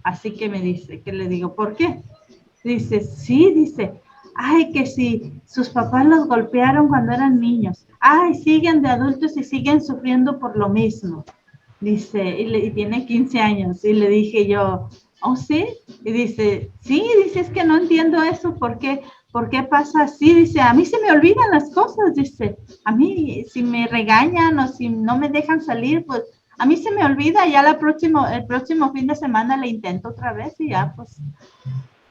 Así que me dice, que le digo, ¿por qué? Dice, sí, dice, ay, que si sus papás los golpearon cuando eran niños, ay, siguen de adultos y siguen sufriendo por lo mismo. Dice, y tiene 15 años, y le dije yo, ¿oh, sí? Y dice, sí, dice, es que no entiendo eso, ¿por qué pasa así? Dice, a mí se me olvidan las cosas, dice, a mí si me regañan o si no me dejan salir, pues a mí se me olvida, ya el próximo fin de semana le intento otra vez y ya, pues,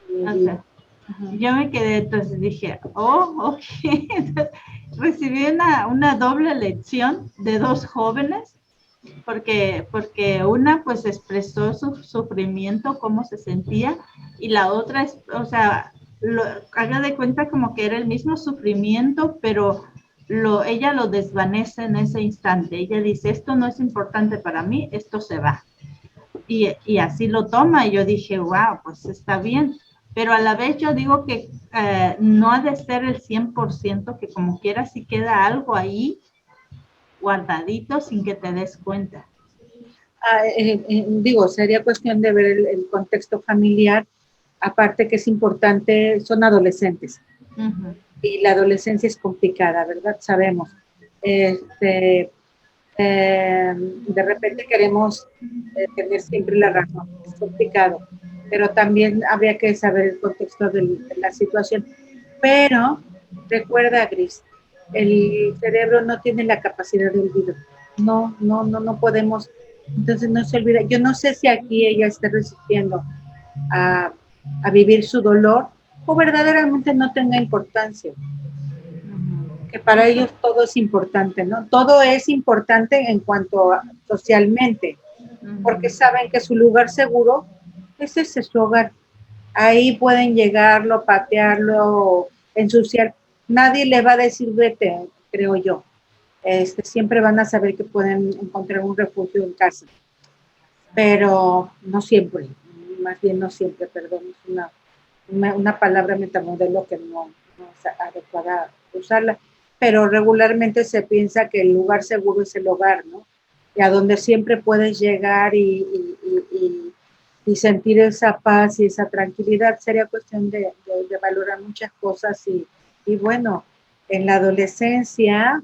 o sea, yo me quedé, entonces dije, oh, ok, entonces, recibí una doble lección de dos jóvenes, porque una pues expresó su sufrimiento, cómo se sentía, y la otra es, o sea, haga de cuenta como que era el mismo sufrimiento, pero ella lo desvanece en ese instante. Ella dice, esto no es importante para mí, esto se va. Y así lo toma, y yo dije, wow, pues está bien. Pero a la vez yo digo que no ha de ser el 100%, que como quiera si queda algo ahí guardadito sin que te des cuenta. Digo, sería cuestión de ver el contexto familiar, aparte que es importante, son adolescentes. Uh-huh. Y la adolescencia es complicada, ¿verdad? Sabemos. De repente queremos tener siempre la razón, es complicado, pero también habría que saber el contexto de la situación. Pero recuerda, Gris, el cerebro no tiene la capacidad de olvido. No podemos, entonces no se olvida. Yo no sé si aquí ella está resistiendo a vivir su dolor o verdaderamente no tenga importancia. Que para ellos todo es importante, ¿no? Todo es importante en cuanto a socialmente, porque saben que su lugar seguro es ese, su hogar. Ahí pueden llegarlo, patearlo, ensuciar. Nadie le va a decir vete, creo yo. Siempre van a saber que pueden encontrar un refugio en casa. Pero no siempre, más bien no siempre, perdón, es una palabra metamodelo que no es adecuada usarla. Pero regularmente se piensa que el lugar seguro es el hogar, ¿no? Y a donde siempre puedes llegar y sentir esa paz y esa tranquilidad. Sería cuestión de valorar muchas cosas y bueno, en la adolescencia,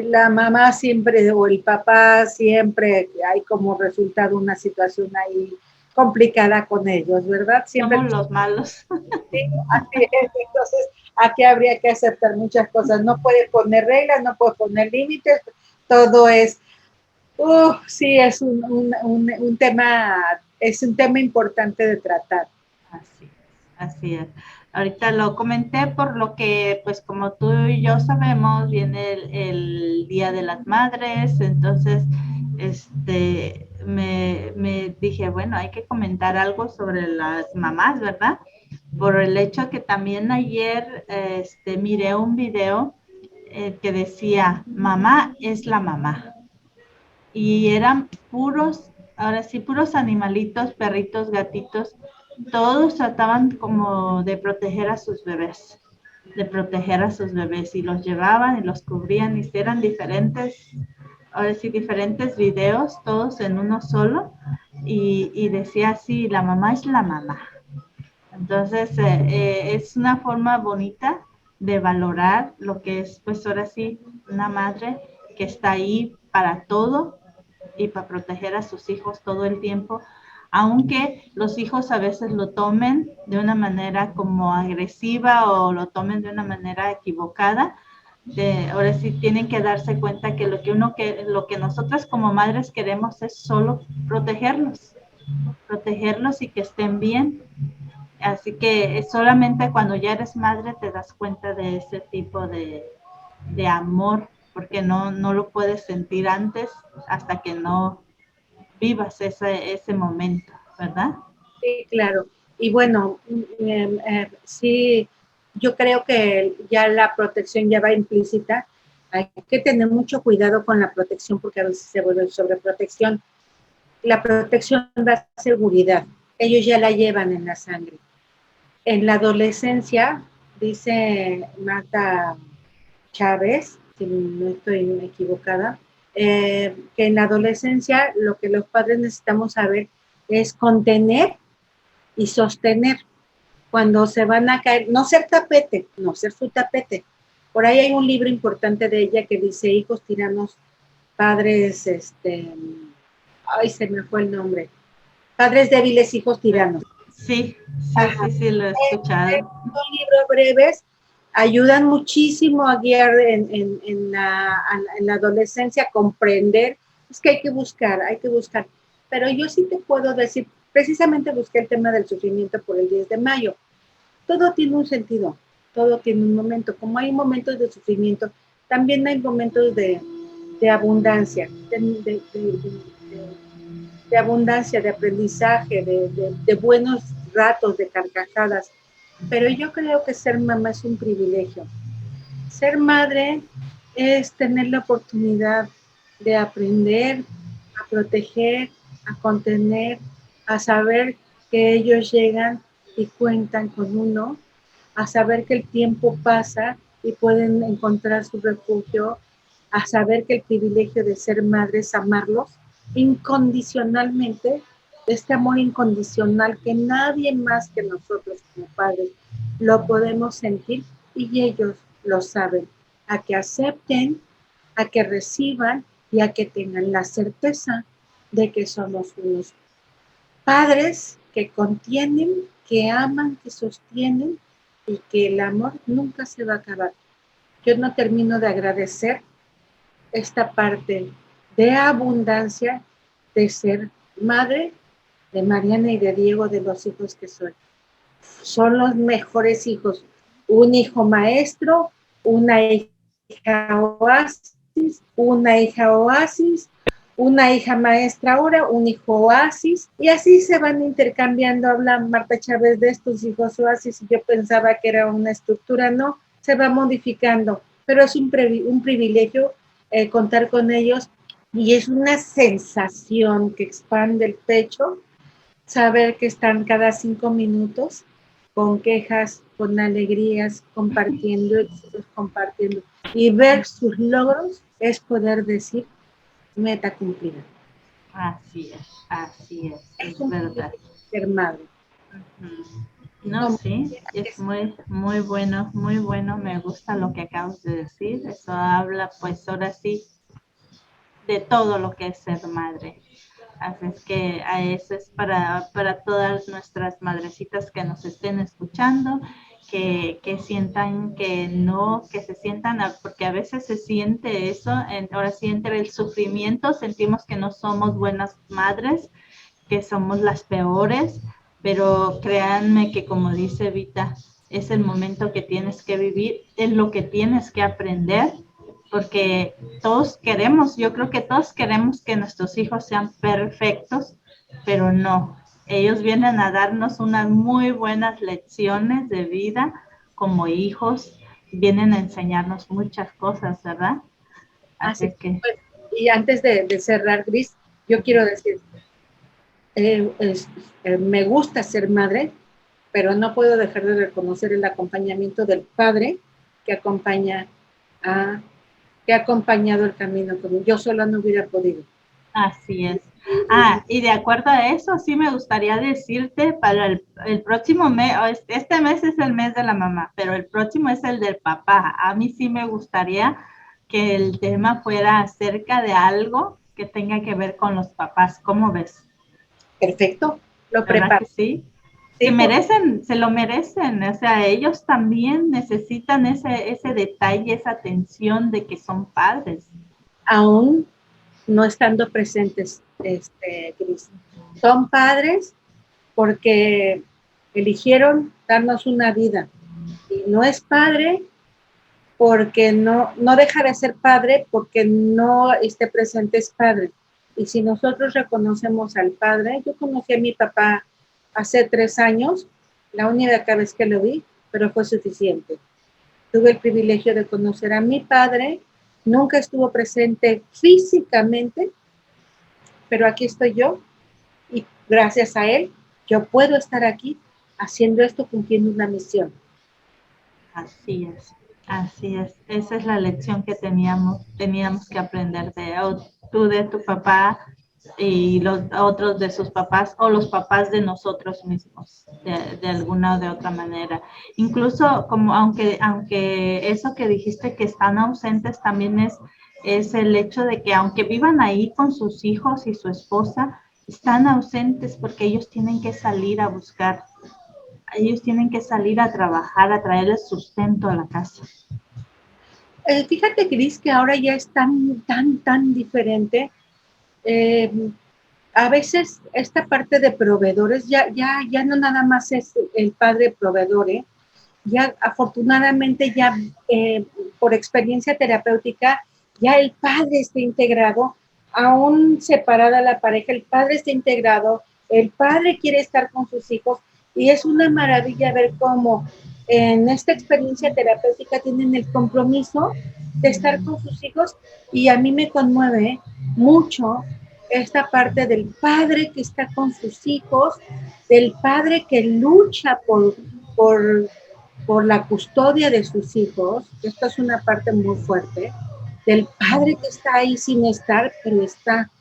la mamá siempre o el papá siempre hay como resultado una situación ahí complicada con ellos, ¿verdad? Siempre somos los malos. Sí, así es. Entonces, aquí habría que aceptar muchas cosas. No puede poner reglas, no puede poner límites, todo es, sí, es un tema es un tema importante de tratar. Así es, así es. Ahorita lo comenté por lo que, pues como tú y yo sabemos, viene el Día de las Madres, entonces, me dije, bueno, hay que comentar algo sobre las mamás, ¿verdad? Por el hecho que también ayer, miré un video que decía, mamá es la mamá. Y eran puros, ahora sí, puros animalitos, perritos, gatitos, todos trataban como de proteger a sus bebés, de proteger a sus bebés y los llevaban y los cubrían y eran diferentes, ahora sí, diferentes videos, todos en uno solo y decía así, la mamá es la mamá. Entonces, es una forma bonita de valorar lo que es, pues ahora sí, una madre que está ahí para todo y para proteger a sus hijos todo el tiempo, aunque los hijos a veces lo tomen de una manera como agresiva o lo tomen de una manera equivocada. Ahora sí tienen que darse cuenta que lo que nosotras como madres queremos es solo protegerlos y que estén bien. Así que solamente cuando ya eres madre te das cuenta de ese tipo de amor, porque no lo puedes sentir antes hasta que no vivas ese momento, ¿verdad? Sí, claro. Y bueno, sí, yo creo que ya la protección ya va implícita. Hay que tener mucho cuidado con la protección porque a veces se vuelve sobreprotección. La protección da seguridad. Ellos ya la llevan en la sangre. En la adolescencia, dice Marta Chávez, si no estoy equivocada, que en la adolescencia lo que los padres necesitamos saber es contener y sostener cuando se van a caer, no ser tapete, no ser su tapete. Por ahí hay un libro importante de ella que dice Hijos tiranos, padres, ay, se me fue el nombre, Padres débiles, hijos tiranos. Sí, sí, lo he escuchado. Son libros breves, ayudan muchísimo a guiar en la adolescencia, a comprender. Es que hay que buscar. Pero yo sí te puedo decir, precisamente busqué el tema del sufrimiento por el 10 de mayo. Todo tiene un sentido, todo tiene un momento. Como hay momentos de sufrimiento, también hay momentos de abundancia, de abundancia, de aprendizaje, de buenos ratos, de carcajadas. Pero yo creo que ser mamá es un privilegio. Ser madre es tener la oportunidad de aprender, a proteger, a contener, a saber que ellos llegan y cuentan con uno, a saber que el tiempo pasa y pueden encontrar su refugio, a saber que el privilegio de ser madre es amarlos incondicionalmente, este amor incondicional que nadie más que nosotros como padres lo podemos sentir y ellos lo saben, a que acepten, a que reciban y a que tengan la certeza de que somos unos padres que contienen, que aman, que sostienen y que el amor nunca se va a acabar. Yo no termino de agradecer esta parte de abundancia de ser madre de Mariana y de Diego, de los hijos que soy. Son los mejores hijos. Un hijo maestro, una hija oasis, una hija maestra ahora, un hijo oasis, y así se van intercambiando. Habla Marta Chávez de estos hijos oasis, y yo pensaba que era una estructura, no, se va modificando, pero es un privilegio contar con ellos, y es una sensación que expande el pecho, saber que están cada 5 minutos con quejas, con alegrías, compartiendo, compartiendo, y ver sus logros es poder decir, meta cumplida. Así es verdad. Ser madre. No, sí, es muy bueno, me gusta lo que acabas de decir, eso habla pues ahora sí de todo lo que es ser madre. Así es que a eso es para todas nuestras madrecitas que nos estén escuchando, que sientan que no, que se sientan, porque a veces se siente eso, ahora sí entre el sufrimiento sentimos que no somos buenas madres, que somos las peores, pero créanme que como dice Vita, es el momento que tienes que vivir, es lo que tienes que aprender, porque todos queremos, yo creo que todos queremos que nuestros hijos sean perfectos, pero no. Ellos vienen a darnos unas muy buenas lecciones de vida como hijos, vienen a enseñarnos muchas cosas, ¿verdad? Así Así que... pues, y antes de cerrar, Gris, yo quiero decir, me gusta ser madre, pero no puedo dejar de reconocer el acompañamiento del padre que acompaña a, que ha acompañado el camino conmigo. Yo sola no hubiera podido. Así es. Y de acuerdo a eso, sí me gustaría decirte para el próximo mes, este mes es el mes de la mamá, pero el próximo es el del papá. A mí sí me gustaría que el tema fuera acerca de algo que tenga que ver con los papás. ¿Cómo ves? Perfecto, lo ¿Verdad preparo. que sí? Sí, Se lo merecen, o sea, ellos también necesitan ese detalle, esa atención de que son padres. aún no estando presentes, Cris. Son padres porque eligieron darnos una vida. Y no es padre porque no deja de ser padre porque no esté presente es padre. Y si nosotros reconocemos al padre, yo conocí a mi papá hace 3 años, la única vez que lo vi, pero fue suficiente. Tuve el privilegio de conocer a mi padre, nunca estuvo presente físicamente, pero aquí estoy yo y gracias a él yo puedo estar aquí haciendo esto, cumpliendo una misión. Así es, así es. Esa es la lección que teníamos que aprender tú de tu papá y los otros de sus papás o los papás de nosotros mismos, de alguna o de otra manera. Incluso como aunque eso que dijiste que están ausentes también es el hecho de que aunque vivan ahí con sus hijos y su esposa, están ausentes porque ellos tienen que salir a buscar, ellos tienen que salir a trabajar, a traerles sustento a la casa. Fíjate, Cris, que ahora ya es tan diferente. Eh, a veces esta parte de proveedores ya no nada más es el padre proveedor, ¿eh? Ya afortunadamente ya por experiencia terapéutica, ya el padre está integrado, aún separada la pareja, el padre está integrado, el padre quiere estar con sus hijos y es una maravilla ver cómo en esta experiencia terapéutica tienen el compromiso de estar con sus hijos y a mí me conmueve mucho esta parte del padre que está con sus hijos, del padre que lucha por la custodia de sus hijos, esto es una parte muy fuerte, del padre que está ahí sin estar, pero está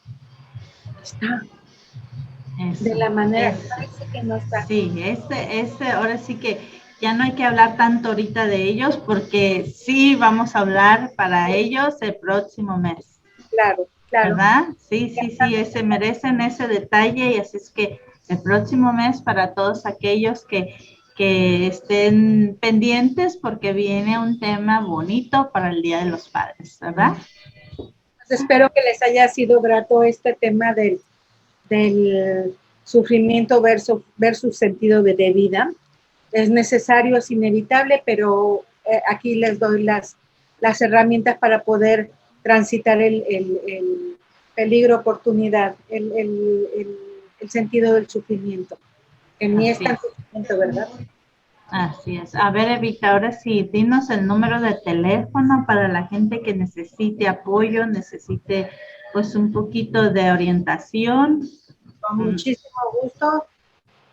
Eso, de la manera, eso. parece que no está. Sí, ahora sí que ya no hay que hablar tanto ahorita de ellos porque sí vamos a hablar para ellos el próximo mes, Claro, claro. ¿verdad? Sí, se merecen ese detalle y así es que el próximo mes para todos aquellos que estén pendientes porque viene un tema bonito para el Día de los Padres, ¿verdad? Pues espero que les haya sido grato este tema del sufrimiento versus sentido de vida. Es necesario, es inevitable, pero aquí les doy las herramientas para poder transitar el peligro, oportunidad, el sentido del sufrimiento. En mí está el sufrimiento, ¿verdad? Así es. A ver, Evita, ahora sí, dinos el número de teléfono para la gente que necesite apoyo, necesite pues un poquito de orientación. Con muchísimo gusto.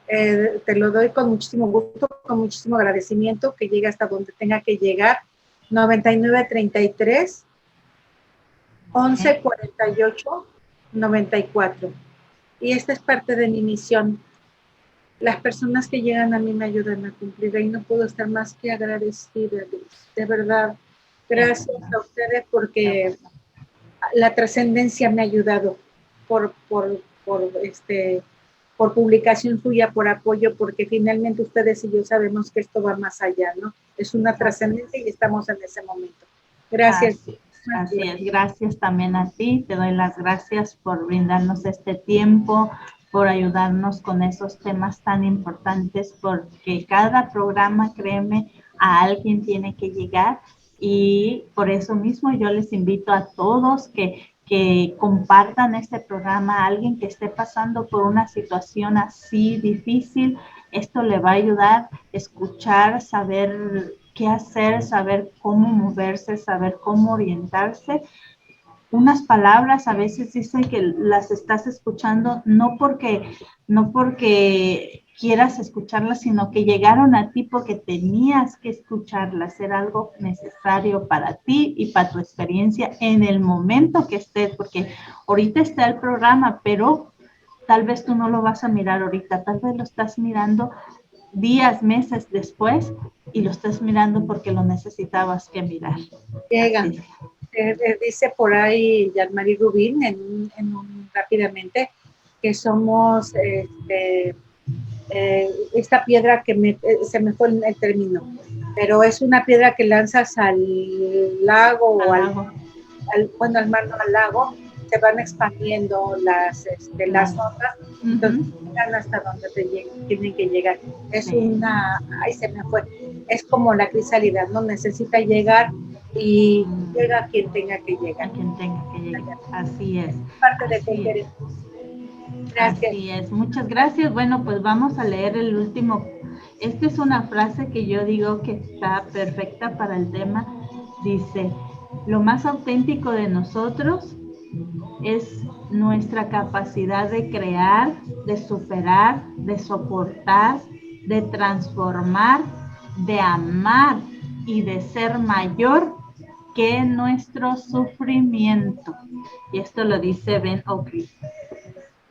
Te lo doy con muchísimo gusto, con muchísimo agradecimiento, que llegue hasta donde tenga que llegar. 9933 1148 94. Y esta es parte de mi misión. Las personas que llegan a mí me ayudan a cumplir y no puedo estar más que agradecida, de verdad. Gracias a ustedes porque la trascendencia me ha ayudado por publicación suya, por apoyo, porque finalmente ustedes y yo sabemos que esto va más allá, ¿no? Es una trascendencia y estamos en ese momento. Gracias. Así es, gracias también a ti, te doy las gracias por brindarnos este tiempo por ayudarnos con esos temas tan importantes, porque cada programa, créeme, a alguien tiene que llegar y por eso mismo yo les invito a todos que compartan este programa a alguien que esté pasando por una situación así difícil. Esto le va a ayudar a escuchar, saber qué hacer, saber cómo moverse, saber cómo orientarse. Unas palabras a veces dicen que las estás escuchando no porque quieras escucharlas, sino que llegaron a ti porque tenías que escucharlas, era algo necesario para ti y para tu experiencia en el momento que estés, porque ahorita está el programa, pero tal vez tú no lo vas a mirar ahorita, tal vez lo estás mirando días, meses después y lo estás mirando porque lo necesitabas que mirar. Llegan. Así. Dice por ahí Yanmari Rubín rápidamente que somos esta piedra que se me fue el término, pero es una piedra que lanzas al lago o al mar, no al lago, se van expandiendo las ondas, entonces llegan hasta donde tienen que llegar. Es se me fue, es como la crisálida, ¿no? Necesita llegar y llega a quien tenga que llegar. A quien tenga que llegar, así es. Parte de Así es. Gracias. Así es, muchas gracias. Bueno, pues vamos a leer el último. Esta es una frase que yo digo que está perfecta para el tema. Dice, lo más auténtico de nosotros es nuestra capacidad de crear, de superar, de soportar, de transformar, de amar y de ser mayor que nuestro sufrimiento. Y esto lo dice Ben Oakley.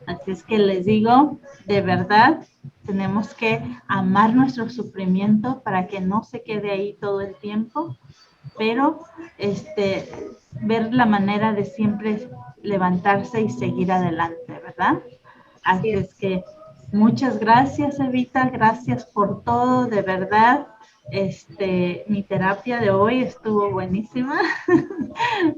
Así es que les digo, de verdad, tenemos que amar nuestro sufrimiento para que no se quede ahí todo el tiempo, pero ver la manera de siempre levantarse y seguir adelante, ¿verdad? Así es que muchas gracias, Evita, gracias por todo, de verdad. Mi terapia de hoy estuvo buenísima.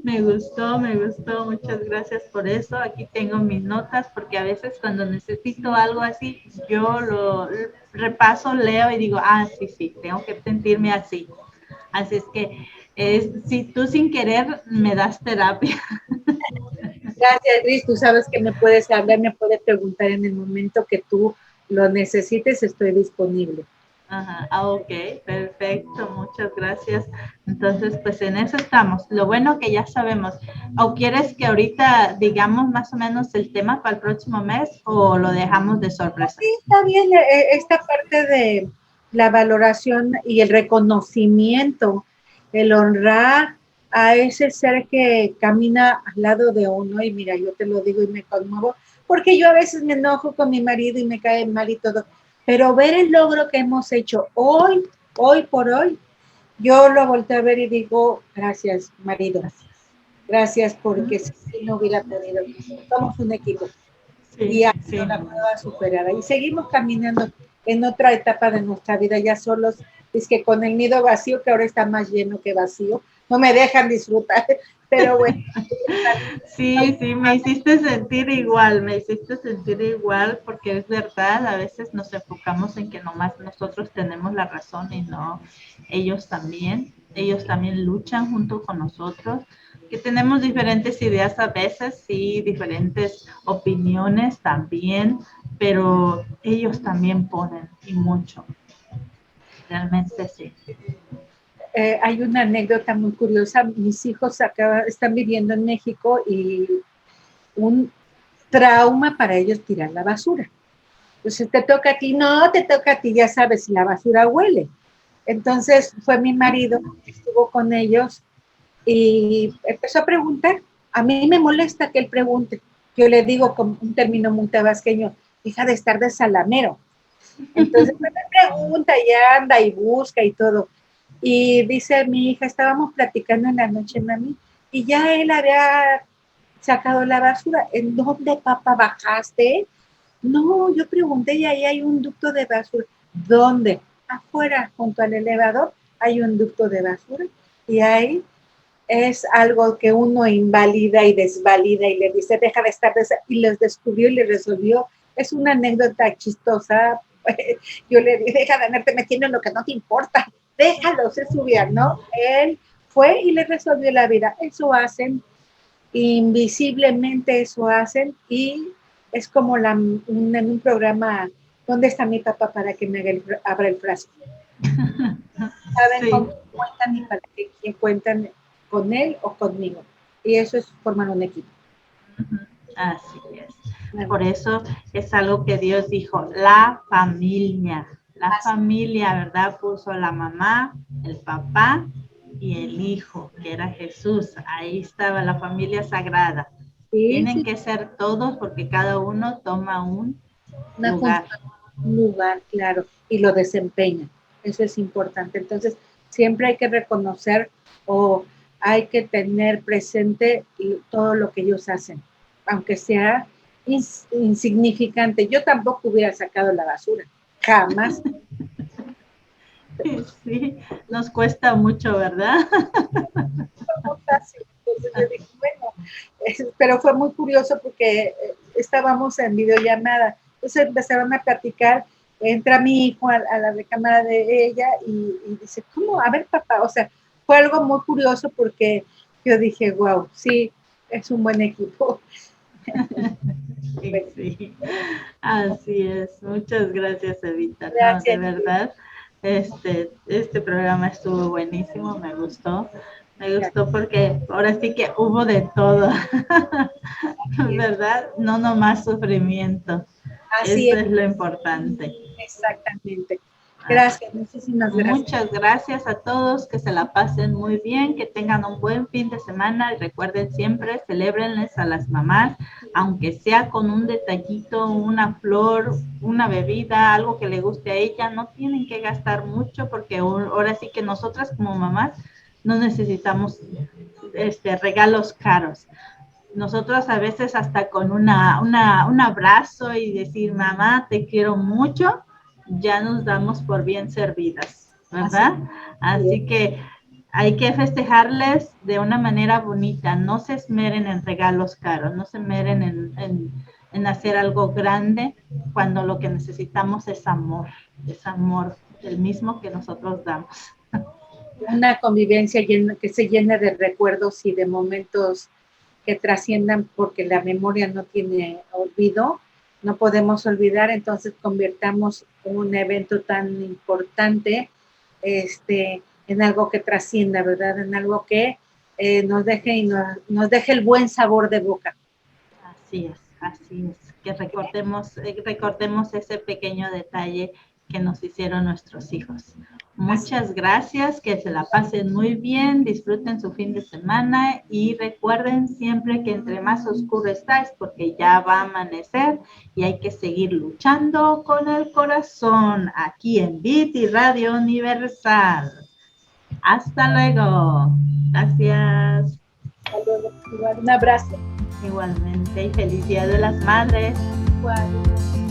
Me gustó, muchas gracias por eso. Aquí tengo mis notas porque a veces cuando necesito algo así, yo lo repaso, leo y digo, sí, tengo que sentirme así. Así es que si tú sin querer me das terapia. Gracias, Gris. Tú sabes que me puedes hablar, me puedes preguntar en el momento que tú lo necesites, estoy disponible. Ajá, ok, perfecto, muchas gracias. Entonces, pues en eso estamos. Lo bueno que ya sabemos. ¿O quieres que ahorita digamos más o menos el tema para el próximo mes o lo dejamos de sorpresa? Sí, está bien. Esta parte de la valoración y el reconocimiento, el honrar a ese ser que camina al lado de uno, y mira, yo te lo digo y me conmuevo, porque yo a veces me enojo con mi marido y me cae mal y todo, pero ver el logro que hemos hecho hoy por hoy, yo lo volteo a ver y digo, gracias, marido, gracias, porque si no hubiera podido, somos un equipo. Y ha sido una prueba superada. Y seguimos caminando en otra etapa de nuestra vida, ya solos, es que con el nido vacío, que ahora está más lleno que vacío, no me dejan disfrutar, pero bueno. Sí, me hiciste sentir igual, porque es verdad, a veces nos enfocamos en que nomás nosotros tenemos la razón y no, ellos también luchan junto con nosotros, que tenemos diferentes ideas a veces, sí, diferentes opiniones también, pero ellos también ponen y mucho, realmente sí. Hay una anécdota muy curiosa. Mis hijos están viviendo en México y un trauma para ellos tirar la basura. Entonces, te toca a ti, no te toca a ti, ya sabes, la basura huele. Entonces, fue mi marido, estuvo con ellos y empezó a preguntar. A mí me molesta que él pregunte. Yo le digo con un término muy tabasqueño, deja de estar de salamero. Entonces, me pregunta y anda y busca y todo. Y dice mi hija, estábamos platicando en la noche, mami, y ya él había sacado la basura. ¿En dónde, papá, bajaste? No, yo pregunté y ahí hay un ducto de basura. ¿Dónde? Afuera, junto al elevador, hay un ducto de basura. Y ahí es algo que uno invalida y desvalida y le dice, deja de estar, y les descubrió y les resolvió es una anécdota chistosa. Yo le dije, deja de andarte metiendo en lo que no te importa, déjalo, se subía, ¿no? Él fue y le resolvió la vida. Eso hacen, invisiblemente eso hacen, y es como en un programa, ¿dónde está mi papá para que me haga abra el frasco? Saben Sí. cómo cuentan y para que cuentan con él o conmigo. Y eso es formar un equipo. Así es. Por eso es algo que Dios dijo, la familia. La familia, ¿verdad? Puso la mamá, el papá y el hijo, que era Jesús. Ahí estaba la familia sagrada. Sí, Tienen sí, que ser todos porque cada uno toma un una lugar. un lugar, claro, y lo desempeña. Eso es importante. Entonces, siempre hay que reconocer o hay que tener presente todo lo que ellos hacen, aunque sea insignificante. Yo tampoco hubiera sacado la basura, jamás. Sí, nos cuesta mucho, ¿verdad? Entonces yo dije, bueno, pero fue muy curioso porque estábamos en videollamada. Entonces empezaron a platicar, entra mi hijo a la recámara de ella y dice, ¿cómo? A ver, papá, o sea, fue algo muy curioso porque yo dije, wow, sí, es un buen equipo. Sí, así es. Muchas gracias, Evita. No, Gracias. de verdad, este programa estuvo buenísimo, me gustó. Me gustó porque ahora sí que hubo de todo, ¿verdad? No nomás sufrimiento. Así Eso es, es lo importante. exactamente. Gracias, muchísimas gracias. Muchas gracias a todos, que se la pasen muy bien, que tengan un buen fin de semana y recuerden siempre, celébrenles a las mamás, aunque sea con un detallito, una flor, una bebida, algo que le guste a ella, no tienen que gastar mucho porque ahora sí que nosotras como mamás no necesitamos regalos caros. Nosotros a veces hasta con un abrazo y decir, mamá, te quiero mucho, ya nos damos por bien servidas, ¿verdad? Así que hay que festejarles de una manera bonita, no se esmeren en regalos caros, no se esmeren en hacer algo grande cuando lo que necesitamos es amor, el mismo que nosotros damos. Una convivencia que se llene de recuerdos y de momentos que trasciendan, porque la memoria no tiene olvido, no podemos olvidar, entonces convirtamos un evento tan importante en algo que trascienda, ¿verdad? En algo que nos deje y nos deje el buen sabor de boca. Así es, que recordemos ese pequeño detalle que nos hicieron nuestros hijos. Muchas gracias, que se la pasen muy bien, disfruten su fin de semana y recuerden siempre que entre más oscuro está es porque ya va a amanecer y hay que seguir luchando con el corazón aquí en Beat y Radio Universal. Hasta luego. Gracias. Un abrazo. Igualmente y feliz Día de las Madres. Igual.